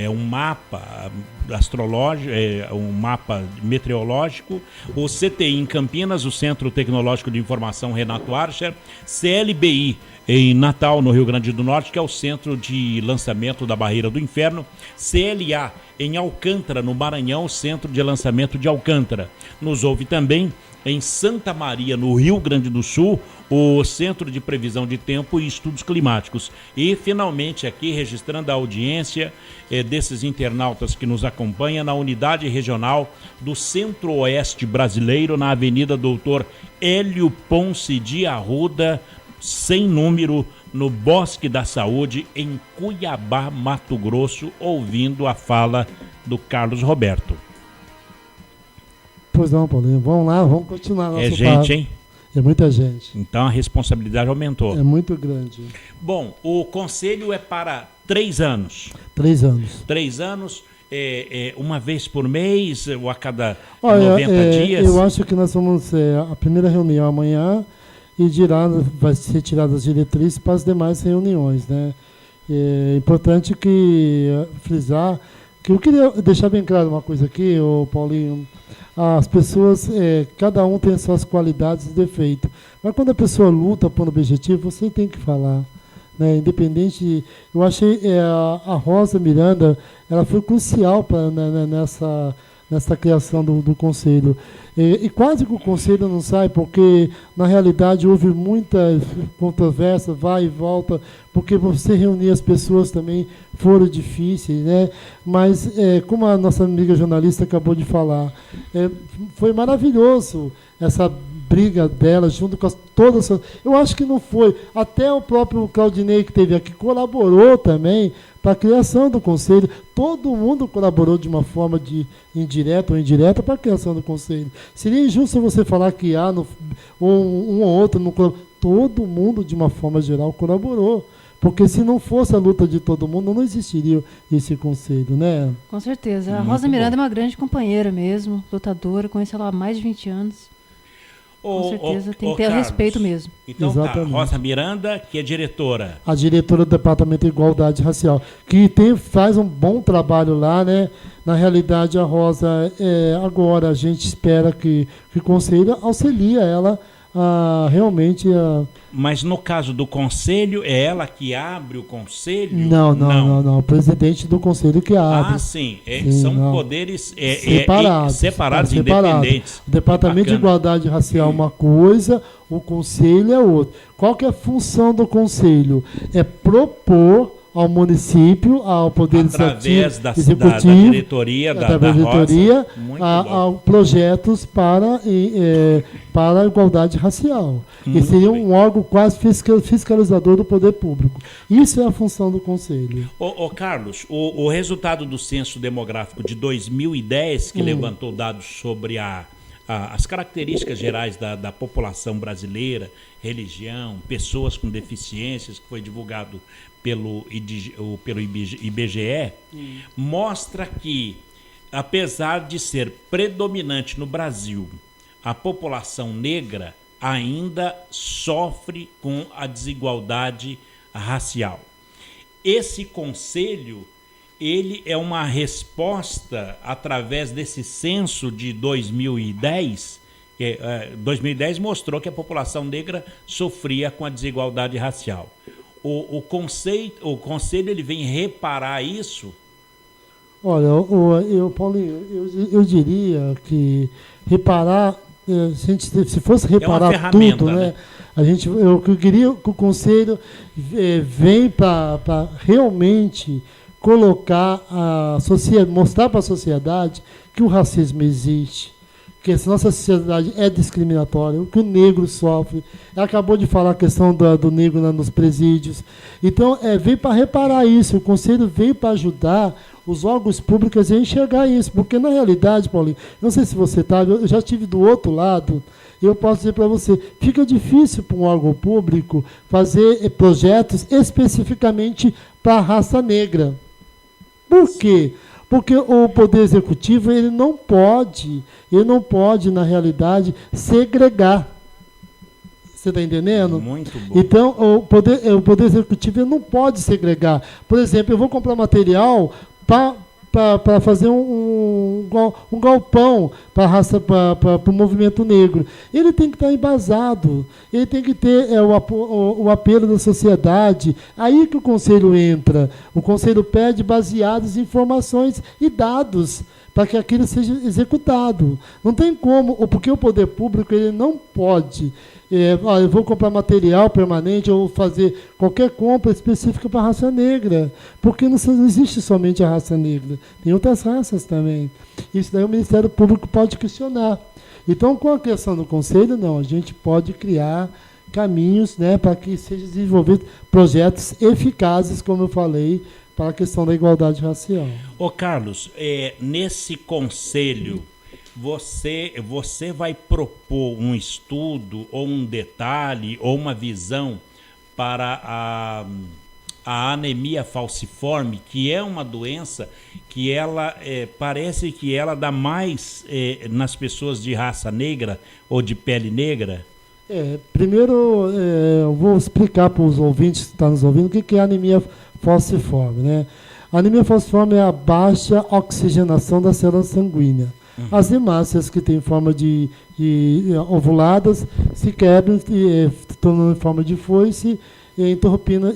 Speaker 2: um mapa astrológico, um mapa meteorológico. O CTI em Campinas, o Centro Tecnológico de Informação Renato Archer. CLBI em Natal, no Rio Grande do Norte, que é o Centro de Lançamento da Barreira do Inferno. CLA em Alcântara, no Maranhão, Centro de Lançamento de Alcântara. Nos ouve também em Santa Maria, no Rio Grande do Sul, o Centro de Previsão de Tempo e Estudos Climáticos. E, finalmente, aqui registrando a audiência desses internautas que nos acompanham na Unidade Regional do Centro-Oeste Brasileiro, na Avenida Doutor Hélio Ponce de Arruda, sem número, no Bosque da Saúde, em Cuiabá, Mato Grosso, ouvindo a fala do Carlos Roberto.
Speaker 3: Pois não, Paulinho. Vamos lá, vamos continuar nosso
Speaker 2: papo. É gente, hein?
Speaker 3: É muita gente.
Speaker 2: Então a responsabilidade aumentou.
Speaker 3: É muito grande.
Speaker 2: Bom, o conselho é para 3 anos.
Speaker 3: 3 anos.
Speaker 2: 3 anos, uma vez por mês ou a cada 90 dias?
Speaker 3: Eu acho que nós vamos a primeira reunião amanhã e vai ser tirada as diretrizes para as demais reuniões, né? É importante frisar que eu queria deixar bem claro uma coisa aqui, Paulinho. As pessoas, cada um tem suas qualidades e defeitos. Mas quando a pessoa luta por um objetivo, você tem que falar, né? Independente, eu achei a Rosa Miranda, ela foi crucial nessa criação do conselho. E quase que o conselho não sai, porque na realidade houve muita controvérsia, vai e volta, porque você reunir as pessoas também foram difíceis, né? Mas, como a nossa amiga jornalista acabou de falar, foi maravilhoso essa briga dela junto com todas as... Eu acho que não foi. Até o próprio Claudinei, que esteve aqui, colaborou também para a criação do conselho. Todo mundo colaborou de uma forma indireta ou indireta para a criação do conselho. Seria injusto você falar que um ou outro não colaborou. Todo mundo, de uma forma geral, colaborou. Porque se não fosse a luta de todo mundo, não existiria esse conselho, né?
Speaker 4: Com certeza. A Rosa Miranda é uma grande companheira mesmo, lutadora, conheço ela há mais de 20 anos. Com certeza, tem que ter
Speaker 2: Carlos,
Speaker 4: respeito mesmo.
Speaker 2: Então exatamente. Rosa Miranda, que é diretora.
Speaker 3: A diretora do Departamento de Igualdade Racial, que faz um bom trabalho lá, né? Na realidade, a Rosa, agora a gente espera que o conselho auxilia ela realmente...
Speaker 2: Mas no caso do conselho, é ela que abre o conselho?
Speaker 3: Não. O presidente do conselho que abre.
Speaker 2: Sim. São poderes separados, independentes.
Speaker 3: O Departamento de Igualdade Racial é uma coisa, o conselho é outra. Qual que é a função do conselho? É propor ao município, ao Poder Executivo,
Speaker 2: da diretoria, da
Speaker 3: Rosa, projetos para a igualdade racial. E seria um órgão quase fiscalizador do poder público. Isso é a função do Conselho.
Speaker 2: Carlos, o resultado do Censo Demográfico de 2010, que levantou dados sobre as características gerais da população brasileira, religião, pessoas com deficiências, que foi divulgado pelo IBGE, mostra que, apesar de ser predominante no Brasil, a população negra ainda sofre com a desigualdade racial. Esse conselho, ele é uma resposta através desse censo de 2010. 2010 mostrou que a população negra sofria com a desigualdade racial. O conselho ele vem reparar isso?
Speaker 3: Olha, Paulinho, eu diria que reparar, se fosse reparar tudo, né? Eu queria que o conselho vem para realmente colocar mostrar para a sociedade que o racismo existe, que a nossa sociedade é discriminatória, o que o negro sofre. Ela acabou de falar a questão do negro nos presídios. Então, veio para reparar isso, o Conselho veio para ajudar os órgãos públicos a enxergar isso, porque na realidade, Paulinho, não sei se você está, eu já estive do outro lado, e eu posso dizer para você, fica difícil para um órgão público fazer projetos especificamente para a raça negra. Por quê? Porque o Poder Executivo ele não pode, na realidade, segregar. Você está entendendo?
Speaker 2: Muito bom.
Speaker 3: Então, o Poder Executivo ele não pode segregar. Por exemplo, eu vou comprar material para fazer um galpão para o movimento negro. Ele tem que estar embasado, ele tem que ter o apelo da sociedade. Aí que o Conselho entra. O Conselho pede baseados em informações e dados para que aquilo seja executado. Não tem como, porque o poder público ele não pode. Eu vou comprar material permanente ou fazer qualquer compra específica para a raça negra, porque não existe somente a raça negra, tem outras raças também. Isso daí o Ministério Público pode questionar. Então, com a questão do Conselho, não, a gente pode criar caminhos, né, para que sejam desenvolvidos projetos eficazes, como eu falei, para a questão da igualdade racial.
Speaker 2: Ô Carlos, nesse Conselho, você vai propor um estudo, ou um detalhe, ou uma visão para a anemia falciforme, que é uma doença que ela parece que ela dá mais nas pessoas de raça negra ou de pele negra?
Speaker 3: Primeiro, eu vou explicar para os ouvintes que estão nos ouvindo o que é anemia falciforme, né? A anemia falciforme é a baixa oxigenação da célula sanguínea. As hemácias que têm forma de ovuladas se quebram e tornam em forma de foice, interrompendo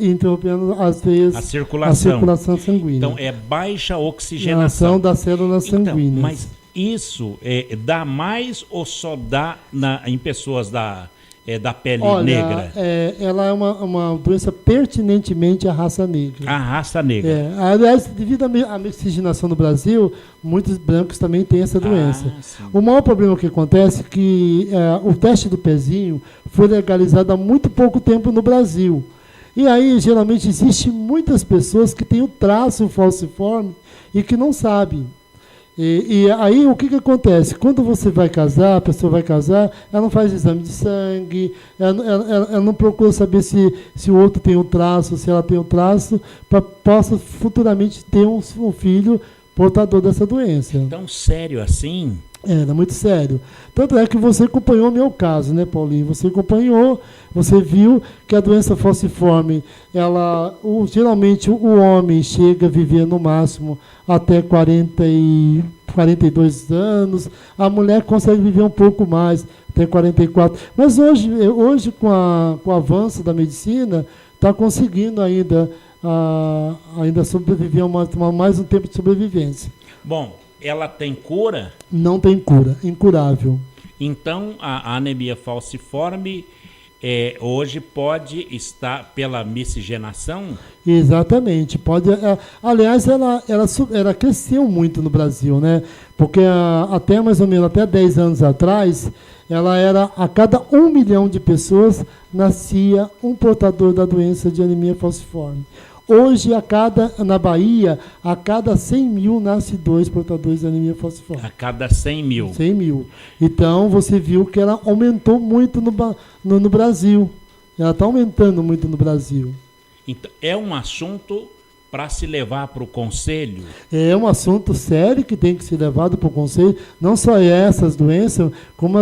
Speaker 3: as veias, a circulação sanguínea.
Speaker 2: Então, é baixa oxigenação
Speaker 3: das células sanguíneas.
Speaker 2: Mas isso dá mais ou só dá em pessoas da pele negra?
Speaker 3: Ela é uma doença pertinentemente à raça negra.
Speaker 2: A raça negra.
Speaker 3: Aliás, devido à miscigenação no Brasil, muitos brancos também têm essa doença. O maior problema que acontece é que o teste do pezinho foi legalizado há muito pouco tempo no Brasil. E aí, geralmente, existem muitas pessoas que têm o traço falciforme e que não sabem. E aí o que acontece? Quando você vai casar, a pessoa vai casar, ela não faz exame de sangue, ela não procura saber se o outro tem um traço, se ela tem um traço, para possa futuramente ter um filho portador dessa doença.
Speaker 2: Tão sério assim?
Speaker 3: É muito sério. Tanto é que você acompanhou o meu caso, né, Paulinho? Você acompanhou, você viu que a doença falciforme, geralmente o homem chega a viver no máximo até 42 anos, a mulher consegue viver um pouco mais, até 44. Mas hoje com o avanço da medicina, está conseguindo ainda sobreviver mais um tempo de sobrevivência.
Speaker 2: Bom, ela tem cura?
Speaker 3: Não tem cura, incurável.
Speaker 2: Então, a anemia falciforme hoje pode estar pela miscigenação?
Speaker 3: Exatamente. Pode. Aliás, ela cresceu muito no Brasil, né? Porque até mais ou menos 10 anos atrás, ela era a cada 1 milhão de pessoas nascia um portador da doença de anemia falciforme. Hoje, na Bahia, a cada 100 mil nasce 2 portadores de anemia falciforme.
Speaker 2: A cada 100 mil?
Speaker 3: 100 mil. Então, você viu que ela aumentou muito no Brasil. Ela está aumentando muito no Brasil.
Speaker 2: Então, é um assunto para se levar para o Conselho?
Speaker 3: É um assunto sério que tem que ser levado para o Conselho. Não só essas doenças, como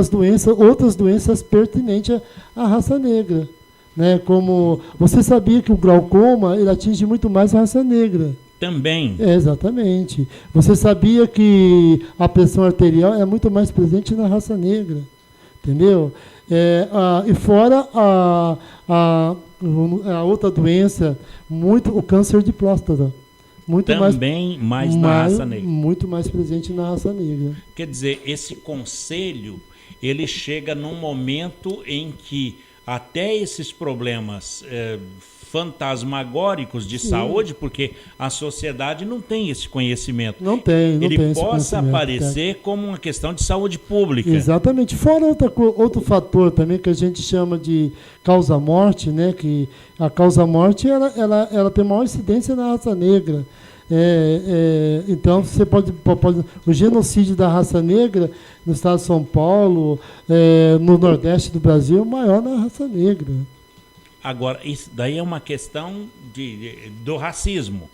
Speaker 3: outras doenças pertinentes à raça negra. Né, como você sabia que o glaucoma ele atinge muito mais a raça negra.
Speaker 2: Também.
Speaker 3: Exatamente. Você sabia que a pressão arterial é muito mais presente na raça negra, entendeu? E fora a outra doença, o câncer de próstata.
Speaker 2: Também mais na raça negra.
Speaker 3: Muito mais presente na raça negra.
Speaker 2: Quer dizer, esse conselho ele chega num momento em que até esses problemas fantasmagóricos de saúde, porque a sociedade não tem esse conhecimento.
Speaker 3: Não tem
Speaker 2: Ele possa aparecer como uma questão de saúde pública.
Speaker 3: Exatamente. Fora outro fator também que a gente chama de causa-morte, né? Que a causa-morte ela tem maior incidência na raça negra. Então, você pode o genocídio da raça negra no estado de São Paulo, no Nordeste do Brasil, é maior na raça negra.
Speaker 2: Agora, isso daí é uma questão do racismo.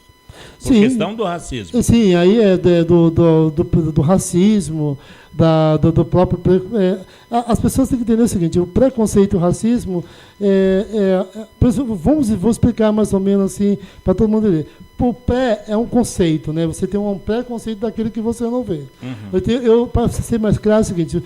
Speaker 3: Sim,
Speaker 2: questão do racismo.
Speaker 3: Sim, aí do racismo, do próprio... as pessoas têm que entender o seguinte, o preconceito e o racismo, vou explicar mais ou menos assim, para todo mundo entender. O pré é um conceito, né? Você tem um pré-conceito daquilo que você não vê. Para ser mais claro, é o seguinte,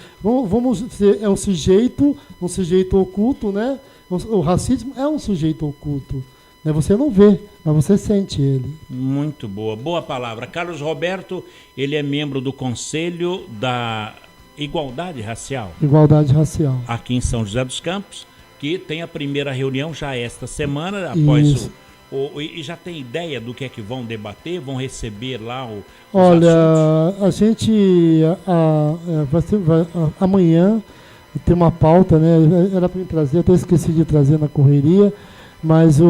Speaker 3: é um sujeito oculto, né? O racismo é um sujeito oculto. Né? Você não vê, mas você sente ele.
Speaker 2: Muito boa. Boa palavra. Carlos Roberto, ele é membro do Conselho da Igualdade Racial.
Speaker 3: Igualdade Racial.
Speaker 2: Aqui em São José dos Campos, que tem a primeira reunião já esta semana, após e já tem ideia do que é que vão debater? Vão receber lá
Speaker 3: Olha, assuntos? A gente amanhã tem uma pauta, né? Era para me trazer, até esqueci de trazer na correria, mas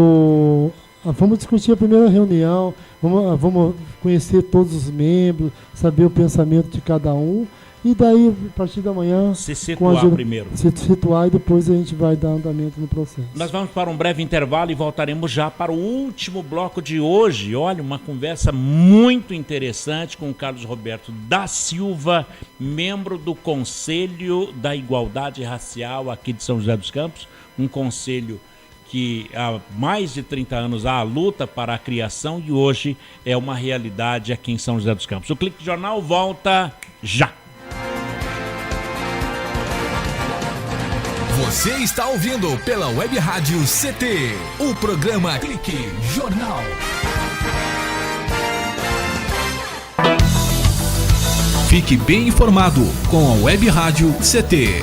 Speaker 3: vamos discutir a primeira reunião, vamos conhecer todos os membros, saber o pensamento de cada um, e daí, a partir da manhã...
Speaker 2: Se situar primeiro.
Speaker 3: Se situar e depois a gente vai dar andamento no processo.
Speaker 2: Nós vamos para um breve intervalo e voltaremos já para o último bloco de hoje. Olha, uma conversa muito interessante com o Carlos Roberto da Silva, membro do Conselho da Igualdade Racial aqui de São José dos Campos, um conselho que há mais de 30 anos há a luta para a criação e hoje é uma realidade aqui em São José dos Campos. O Clique Jornal volta já.
Speaker 1: Você está ouvindo pela Web Rádio CT, o programa Clique Jornal. Fique bem informado com a Web Rádio CT.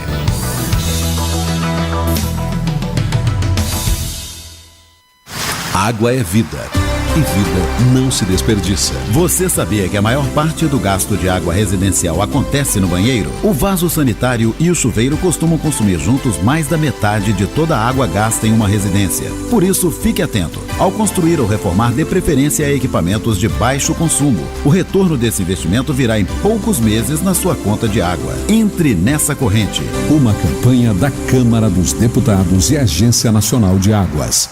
Speaker 5: Água é vida. E vida não se desperdiça.
Speaker 12: Você sabia que a maior parte do gasto de água residencial acontece no banheiro? O vaso sanitário e o chuveiro costumam consumir juntos mais da metade de toda a água gasta em uma residência. Por isso, fique atento. Ao construir ou reformar, dê preferência a equipamentos de baixo consumo. O retorno desse investimento virá em poucos meses na sua conta de água. Entre nessa corrente.
Speaker 5: Uma campanha da Câmara dos Deputados e Agência Nacional de Águas.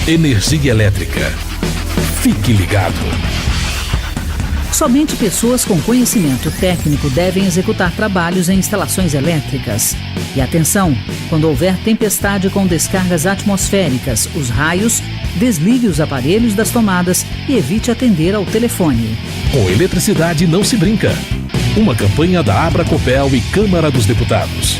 Speaker 10: Energia elétrica. Fique ligado.
Speaker 8: Somente pessoas com conhecimento técnico devem executar trabalhos em instalações elétricas. E atenção, quando houver tempestade com descargas atmosféricas, os raios, desligue os aparelhos das tomadas e evite atender ao telefone.
Speaker 10: Com eletricidade não se brinca. Uma campanha da Abracopel e Câmara dos Deputados.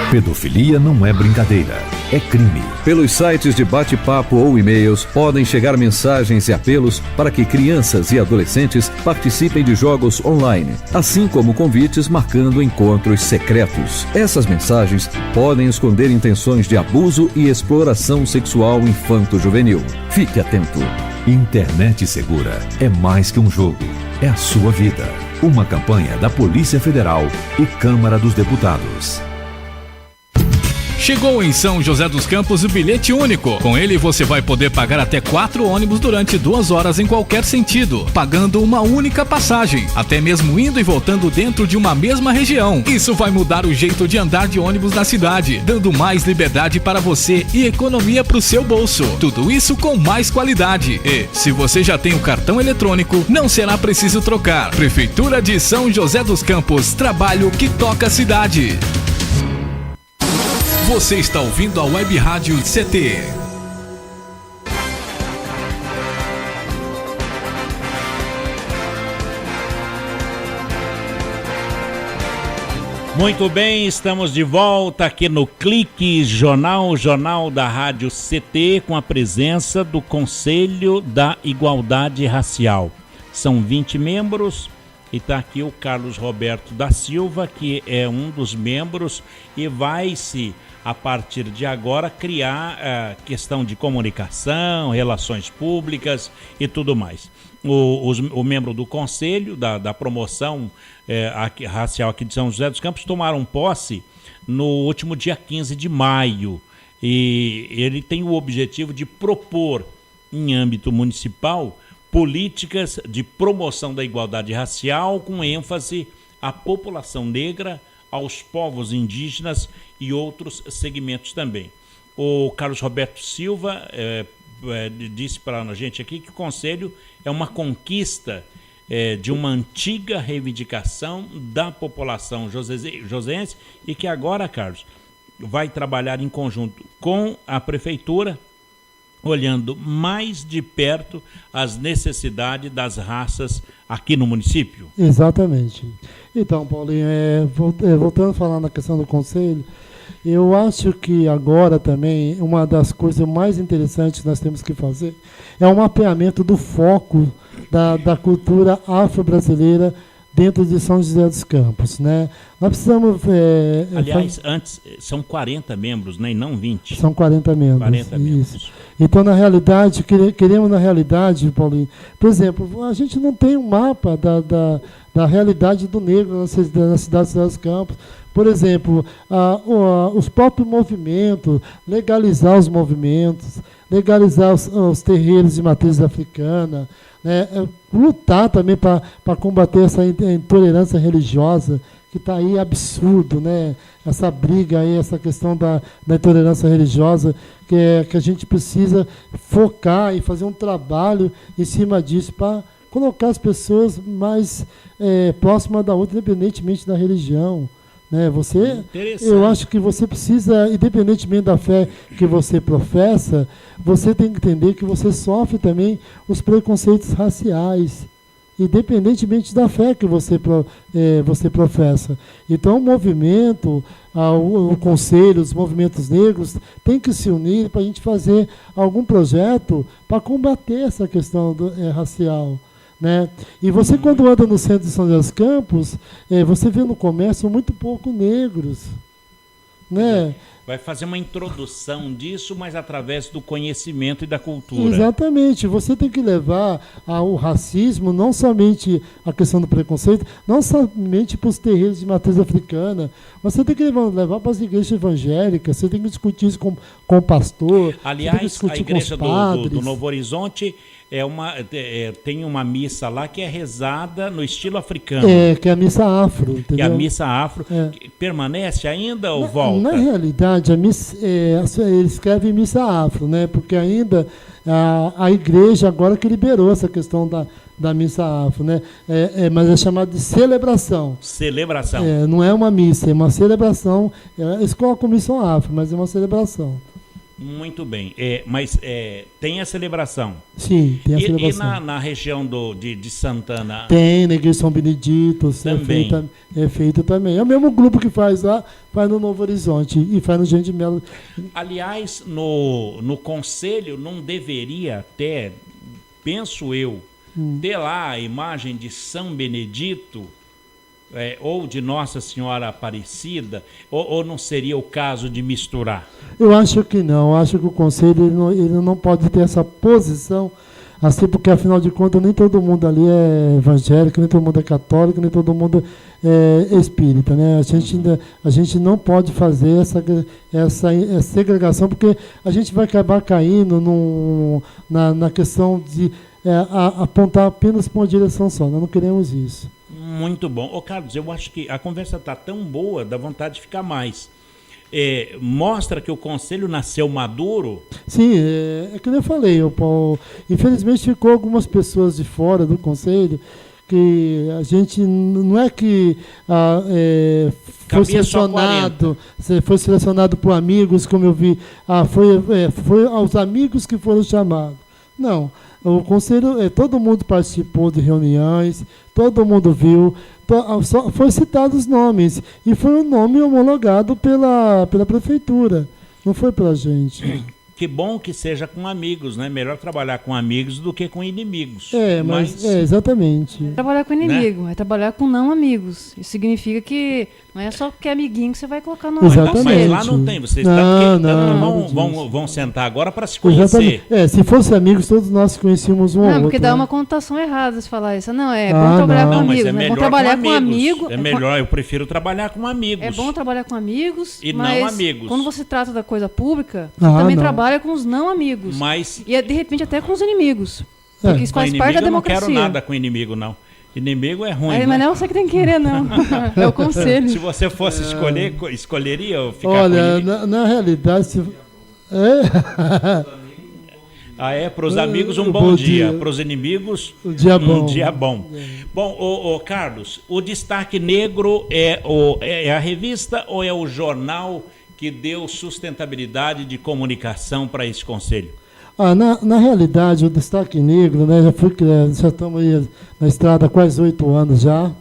Speaker 9: Pedofilia não é brincadeira, é crime. Pelos sites de bate-papo ou e-mails podem chegar mensagens e apelos para que crianças e adolescentes participem de jogos online, assim como convites marcando encontros secretos. Essas mensagens podem esconder intenções de abuso e exploração sexual infanto-juvenil. Fique atento. Internet segura é mais que um jogo, é a sua vida. Uma campanha da Polícia Federal e Câmara dos Deputados.
Speaker 1: Chegou em São José dos Campos o bilhete único. Com ele você vai poder pagar até 4 ônibus durante 2 horas em qualquer sentido, pagando uma única passagem, até mesmo indo e voltando dentro de uma mesma região. Isso vai mudar o jeito de andar de ônibus na cidade, dando mais liberdade para você e economia para o seu bolso. Tudo isso com mais qualidade. E, se você já tem o cartão eletrônico, não será preciso trocar. Prefeitura de São José dos Campos, trabalho que toca a cidade. Você está ouvindo a Web Rádio CT.
Speaker 2: Muito bem, estamos de volta aqui no Clique Jornal, jornal da Rádio CT, com a presença do Conselho da Igualdade Racial. São 20 membros E está aqui o Carlos Roberto da Silva, que é um dos membros e vai-se, a partir de agora, criar a questão de comunicação, relações públicas e tudo mais. O membro do conselho da promoção racial aqui de São José dos Campos tomaram posse no último dia 15 de maio. E ele tem o objetivo de propor, em âmbito municipal, políticas de promoção da igualdade racial com ênfase à população negra, aos povos indígenas e outros segmentos também. O Carlos Roberto Silva disse para a gente aqui que o Conselho é uma conquista de uma antiga reivindicação da população joseense e que agora, Carlos, vai trabalhar em conjunto com a Prefeitura, olhando mais de perto as necessidades das raças aqui no município.
Speaker 3: Exatamente. Então, Paulinho, voltando a falar na questão do Conselho, eu acho que agora também uma das coisas mais interessantes que nós temos que fazer é o mapeamento do foco da cultura afro-brasileira dentro de São José dos Campos, né? Nós precisamos...
Speaker 2: Aliás, antes, são 40 membros, né? E não 20.
Speaker 3: São 40 membros.
Speaker 2: 40 membros.
Speaker 3: Então, na realidade, queremos, na realidade, Paulinho, por exemplo, a gente não tem um mapa da realidade do negro na cidade de São José dos Campos. Por exemplo, os próprios movimentos, legalizar os movimentos, legalizar os terreiros de matriz africana, né, lutar também para combater essa intolerância religiosa, que está aí absurdo, né? Essa briga aí, essa questão da intolerância religiosa, que a gente precisa focar e fazer um trabalho em cima disso para colocar as pessoas mais próximas da outra, independentemente da religião. Né? Eu acho que você precisa, independentemente da fé que você professa, você tem que entender que você sofre também os preconceitos raciais, independentemente da fé que você professa. Então, o movimento, o conselho, os movimentos negros têm que se unir para a gente fazer algum projeto para combater essa questão racial. Né? E você, quando anda no centro de São José dos Campos, você vê no comércio muito pouco negros. Né?
Speaker 2: Vai fazer uma introdução disso, mas através do conhecimento e da cultura.
Speaker 3: Exatamente. Você tem que levar ao racismo, não somente a questão do preconceito, não somente para os terreiros de matriz africana. Você tem que levar para as igrejas evangélicas, você tem que discutir isso com o pastor.
Speaker 2: Aliás, a igreja do Novo Horizonte tem uma missa lá que é rezada no estilo africano.
Speaker 3: Que é a missa afro. Entendeu?
Speaker 2: Que é a missa afro. Permanece ainda ou volta?
Speaker 3: Na realidade, a missa, ele escreve missa afro, né? Porque ainda a igreja agora que liberou essa questão da missa afro, né? Mas é chamado de celebração.
Speaker 2: Celebração.
Speaker 3: Não é uma missa, é uma celebração. Eles colocam missa afro, mas é uma celebração.
Speaker 2: Muito bem. Mas tem a celebração?
Speaker 3: Sim, tem a celebração.
Speaker 2: E na região de Santana?
Speaker 3: Tem, na igreja de São Benedito.
Speaker 2: Também.
Speaker 3: É feito também. É o mesmo grupo que faz lá, faz no Novo Horizonte e faz no Gente de Melo.
Speaker 2: Aliás, no conselho não deveria ter, penso eu, ter lá a imagem de São Benedito, ou de Nossa Senhora Aparecida, ou não seria o caso de misturar?
Speaker 3: Eu acho que não. Eu acho que o Conselho ele não pode ter essa posição, assim, porque, afinal de contas, nem todo mundo ali é evangélico, nem todo mundo é católico, nem todo mundo é espírita. Né? A gente não pode fazer essa segregação, porque a gente vai acabar caindo na questão de apontar apenas para uma direção só. Nós não queremos isso.
Speaker 2: Muito bom. Ô, Carlos, eu acho que a conversa está tão boa, dá vontade de ficar mais. Mostra que o Conselho nasceu maduro?
Speaker 3: Sim, é que eu falei, Paulo. Infelizmente ficou algumas pessoas de fora do Conselho que a gente não é que foi selecionado por amigos, como eu vi, foi aos amigos que foram chamados. Não. O Conselho, todo mundo participou de reuniões, todo mundo viu, só foi citado os nomes, e foi um nome homologado pela Prefeitura, não foi pela gente.
Speaker 2: Que bom que seja com amigos, né? Melhor trabalhar com amigos do que com inimigos.
Speaker 3: Mas exatamente.
Speaker 4: Trabalhar com inimigo, né? É trabalhar com não amigos. Isso significa que não é só porque é amiguinho que você vai colocar no
Speaker 3: Exatamente.
Speaker 2: Mas lá não tem. Vocês vão sentar agora para se conhecer.
Speaker 3: Se fosse amigos, todos nós conhecíamos um ou outro.
Speaker 4: Não, porque dá uma conotação errada se falar isso. Não, é bom trabalhar com amigos.
Speaker 2: Mas é
Speaker 4: bom trabalhar com amigos.
Speaker 2: É melhor, eu prefiro trabalhar com amigos.
Speaker 4: É bom trabalhar com amigos,
Speaker 2: e
Speaker 4: mas
Speaker 2: não amigos.
Speaker 4: Quando você trata da coisa pública, você também trabalha com os não amigos. E de repente até com os inimigos. Porque isso faz parte da democracia.
Speaker 2: Eu não quero nada com inimigo, não. Inimigo é ruim.
Speaker 4: Mas não é você que tem que querer, não. É o conselho.
Speaker 2: Se você fosse escolher, escolheria eu ficar
Speaker 3: Olha,
Speaker 2: com
Speaker 3: na realidade...
Speaker 2: para os amigos um bom dia. Para os inimigos
Speaker 3: um dia
Speaker 2: bom. Bom, Carlos, o Destaque Negro é a revista ou é o jornal que deu sustentabilidade de comunicação para esse conselho?
Speaker 3: Na realidade, o Destaque Negro, né, já estamos aí na estrada há quase 8 anos já.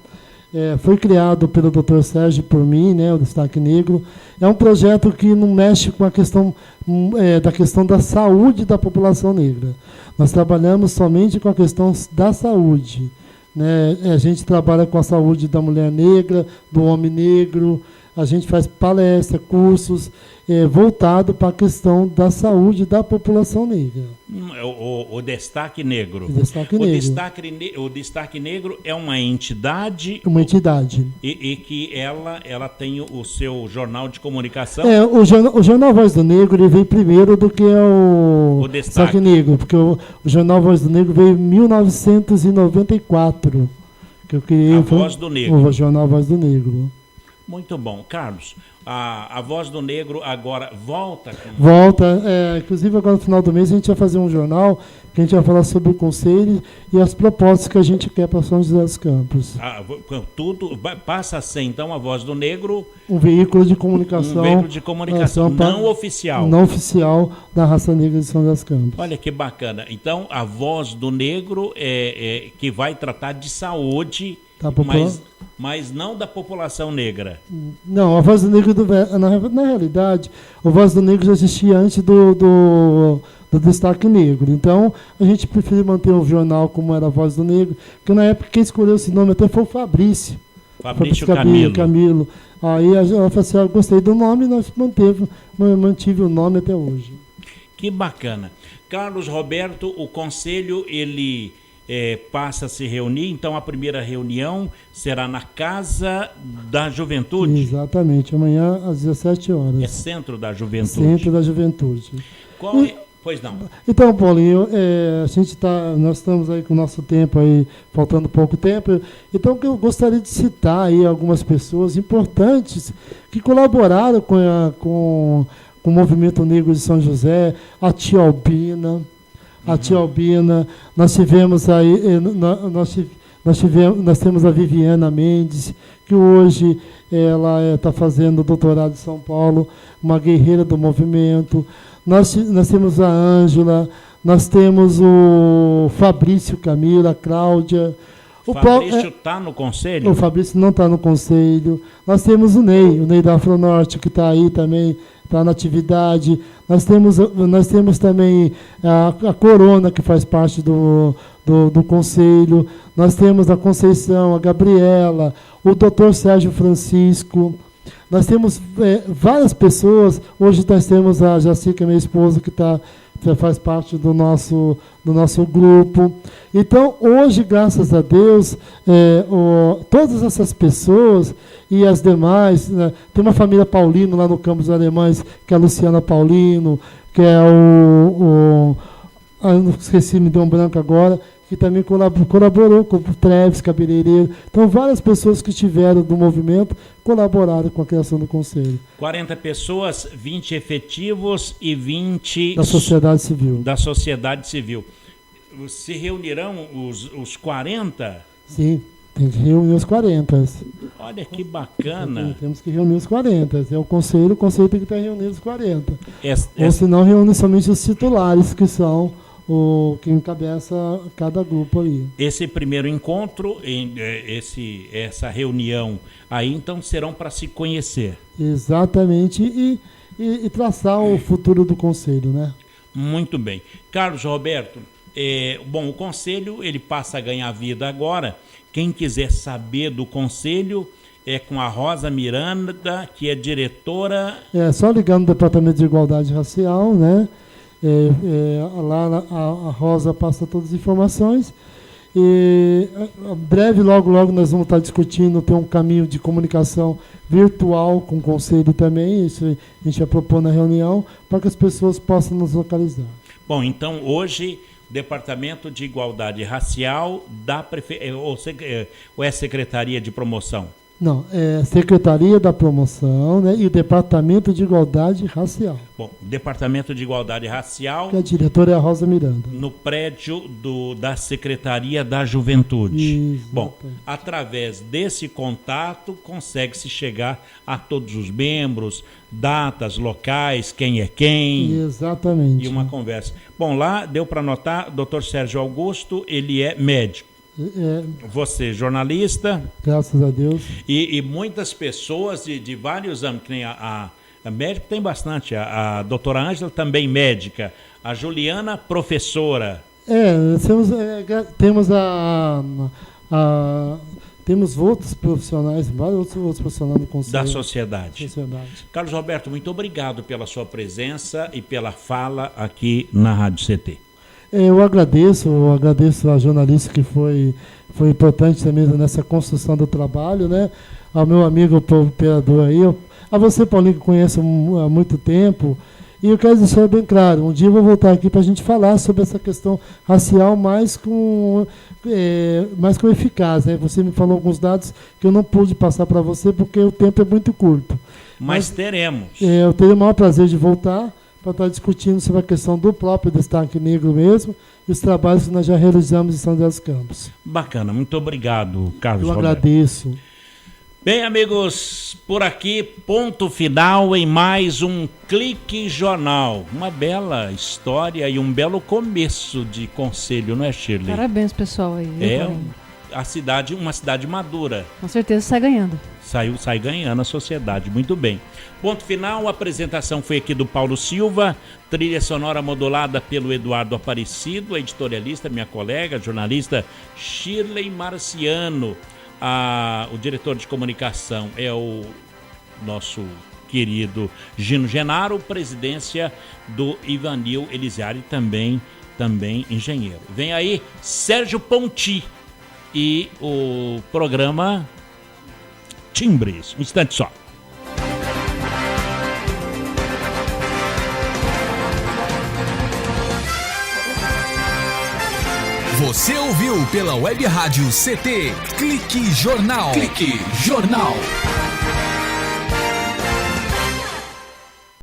Speaker 3: Foi criado pelo Dr. Sérgio por mim, né, o Destaque Negro. É um projeto que não mexe com a questão da saúde da população negra. Nós trabalhamos somente com a questão da saúde, né? A gente trabalha com a saúde da mulher negra, do homem negro. A gente faz palestra, cursos voltado para a questão da saúde da população negra.
Speaker 2: O Destaque Negro. O Destaque Negro é uma entidade.
Speaker 3: Uma entidade.
Speaker 2: E que ela tem o seu jornal de comunicação.
Speaker 3: O jornal Voz do Negro ele veio primeiro do que o Destaque Negro, porque o jornal Voz do Negro veio em 1994. Que eu criei
Speaker 2: Voz do Negro.
Speaker 3: O jornal Voz do Negro.
Speaker 2: Muito bom. Carlos, a Voz do Negro agora volta?
Speaker 3: Inclusive agora no final do mês a gente vai fazer um jornal que a gente vai falar sobre o conselho e as propostas que a gente quer para São José dos Campos.
Speaker 2: Tudo passa a ser então a Voz do Negro...
Speaker 3: Um veículo de comunicação.
Speaker 2: Não oficial.
Speaker 3: Não oficial da raça negra de São José dos Campos.
Speaker 2: Olha que bacana. Então a Voz do Negro que vai tratar de saúde... Mas não da população negra.
Speaker 3: Não, a Voz do Negro, na realidade, a Voz do Negro já existia antes do Destaque Negro. Então, a gente preferiu manter o jornal como era a Voz do Negro, porque na época quem escolheu esse nome até foi o Fabrício Camilo. Aí eu falei assim, eu gostei do nome e nós mantive o nome até hoje.
Speaker 2: Que bacana. Carlos Roberto, o conselho, ele... passa a se reunir, então a primeira reunião será na Casa da Juventude.
Speaker 3: Exatamente, amanhã às 17 horas.
Speaker 2: É Centro da Juventude.
Speaker 3: Centro da Juventude.
Speaker 2: Pois não.
Speaker 3: Então, Paulinho, nós estamos aí com o nosso tempo aí, faltando pouco tempo, então eu gostaria de citar aí algumas pessoas importantes que colaboraram com o Movimento Negro de São José, a tia Albina. Nós tivemos aí, nós temos a Viviana Mendes, que hoje ela está fazendo doutorado em São Paulo, uma guerreira do movimento. Nós temos a Ângela, nós temos o Fabrício Camilo, a Cláudia.
Speaker 2: O Fabrício está no conselho?
Speaker 3: O Fabrício não está no conselho. Nós temos o Ney da Afronorte, que está aí também, está na atividade. Nós temos também a Corona, que faz parte do conselho. Nós temos a Conceição, a Gabriela, o Dr. Sérgio Francisco. Nós temos várias pessoas. Hoje nós temos a Jacica, minha esposa, que faz parte do nosso grupo. Então, hoje, graças a Deus, todas essas pessoas e as demais, né, tem uma família Paulino lá no Campos Alemães, que é a Luciana Paulino, que é não esqueci, me deu um branco agora, que também colaborou com o Treves, cabeleireiro. Então, várias pessoas que estiveram do movimento colaboraram com a criação do Conselho.
Speaker 2: 40 pessoas, 20 efetivos e 20...
Speaker 3: Da sociedade civil.
Speaker 2: Da sociedade civil. Se reunirão os 40?
Speaker 3: Sim, tem que reunir os 40.
Speaker 2: Olha que bacana.
Speaker 3: Temos que reunir os 40. É o conselho tem que estar reunindo os 40. Ou senão reúne somente os titulares, que são que encabeça cada grupo aí.
Speaker 2: Esse primeiro encontro, essa reunião aí, então, serão para se conhecer.
Speaker 3: Exatamente, e traçar o futuro do conselho, né?
Speaker 2: Muito bem. Carlos Roberto, bom, o Conselho ele passa a ganhar vida agora. Quem quiser saber do Conselho é com a Rosa Miranda, que é diretora...
Speaker 3: Só ligando no Departamento de Igualdade Racial, né? Lá a Rosa passa todas as informações. E breve, logo nós vamos estar discutindo ter um caminho de comunicação virtual com o Conselho também. Isso a gente vai propor na reunião para que as pessoas possam nos localizar.
Speaker 2: Bom, então hoje o Departamento de Igualdade Racial da ou é Secretaria de Promoção?
Speaker 3: Não, é Secretaria da Promoção, né, e o Departamento de Igualdade Racial.
Speaker 2: Bom, Departamento de Igualdade Racial...
Speaker 3: Que a diretora é a Rosa Miranda.
Speaker 2: No prédio da Secretaria da Juventude.
Speaker 3: Exatamente.
Speaker 2: Bom, através desse contato, consegue-se chegar a todos os membros, datas, locais, quem é quem.
Speaker 3: Exatamente.
Speaker 2: E uma conversa. Bom, lá deu para notar, Dr. Sérgio Augusto, ele é médico. Você, jornalista.
Speaker 3: Graças a Deus.
Speaker 2: E muitas pessoas de vários âmbitos, que nem a médica tem bastante, a doutora Ângela também médica, a Juliana professora.
Speaker 3: Temos outros profissionais, vários outros profissionais do Conselho.
Speaker 2: Da sociedade. Carlos Roberto, muito obrigado pela sua presença e pela fala aqui na Rádio CT.
Speaker 3: Eu agradeço a jornalista que foi importante também nessa construção do trabalho, né? Ao meu amigo operador aí, a você, Paulinho, que conheço há muito tempo, e eu quero deixar bem claro, um dia eu vou voltar aqui para a gente falar sobre essa questão racial mais com eficácia, né? Você me falou alguns dados que eu não pude passar para você porque o tempo é muito curto.
Speaker 2: Mas teremos.
Speaker 3: Eu teria o maior prazer de voltar para estar discutindo sobre a questão do próprio destaque negro mesmo e os trabalhos que nós já realizamos em São José dos Campos.
Speaker 2: Bacana, muito obrigado, Carlos Roberto.
Speaker 3: Eu agradeço.
Speaker 2: Bem, amigos, por aqui, ponto final em mais um Clique Jornal. Uma bela história e um belo começo de Conselho, não é, Shirley?
Speaker 4: Parabéns, pessoal. Aí,
Speaker 2: uma cidade madura.
Speaker 4: Com certeza sai ganhando.
Speaker 2: Sai ganhando a sociedade, muito bem. Ponto final, a apresentação foi aqui do Paulo Silva, trilha sonora modulada pelo Eduardo Aparecido, a editorialista, minha colega, jornalista Shirley Marciano. O diretor de comunicação é o nosso querido Gino Genaro, presidência do Ivanil Elisiari, também engenheiro. Vem aí Sérgio Ponti e o programa Timbres. Um instante só.
Speaker 1: Você ouviu pela Web Rádio CT Clique Jornal. Clique Jornal.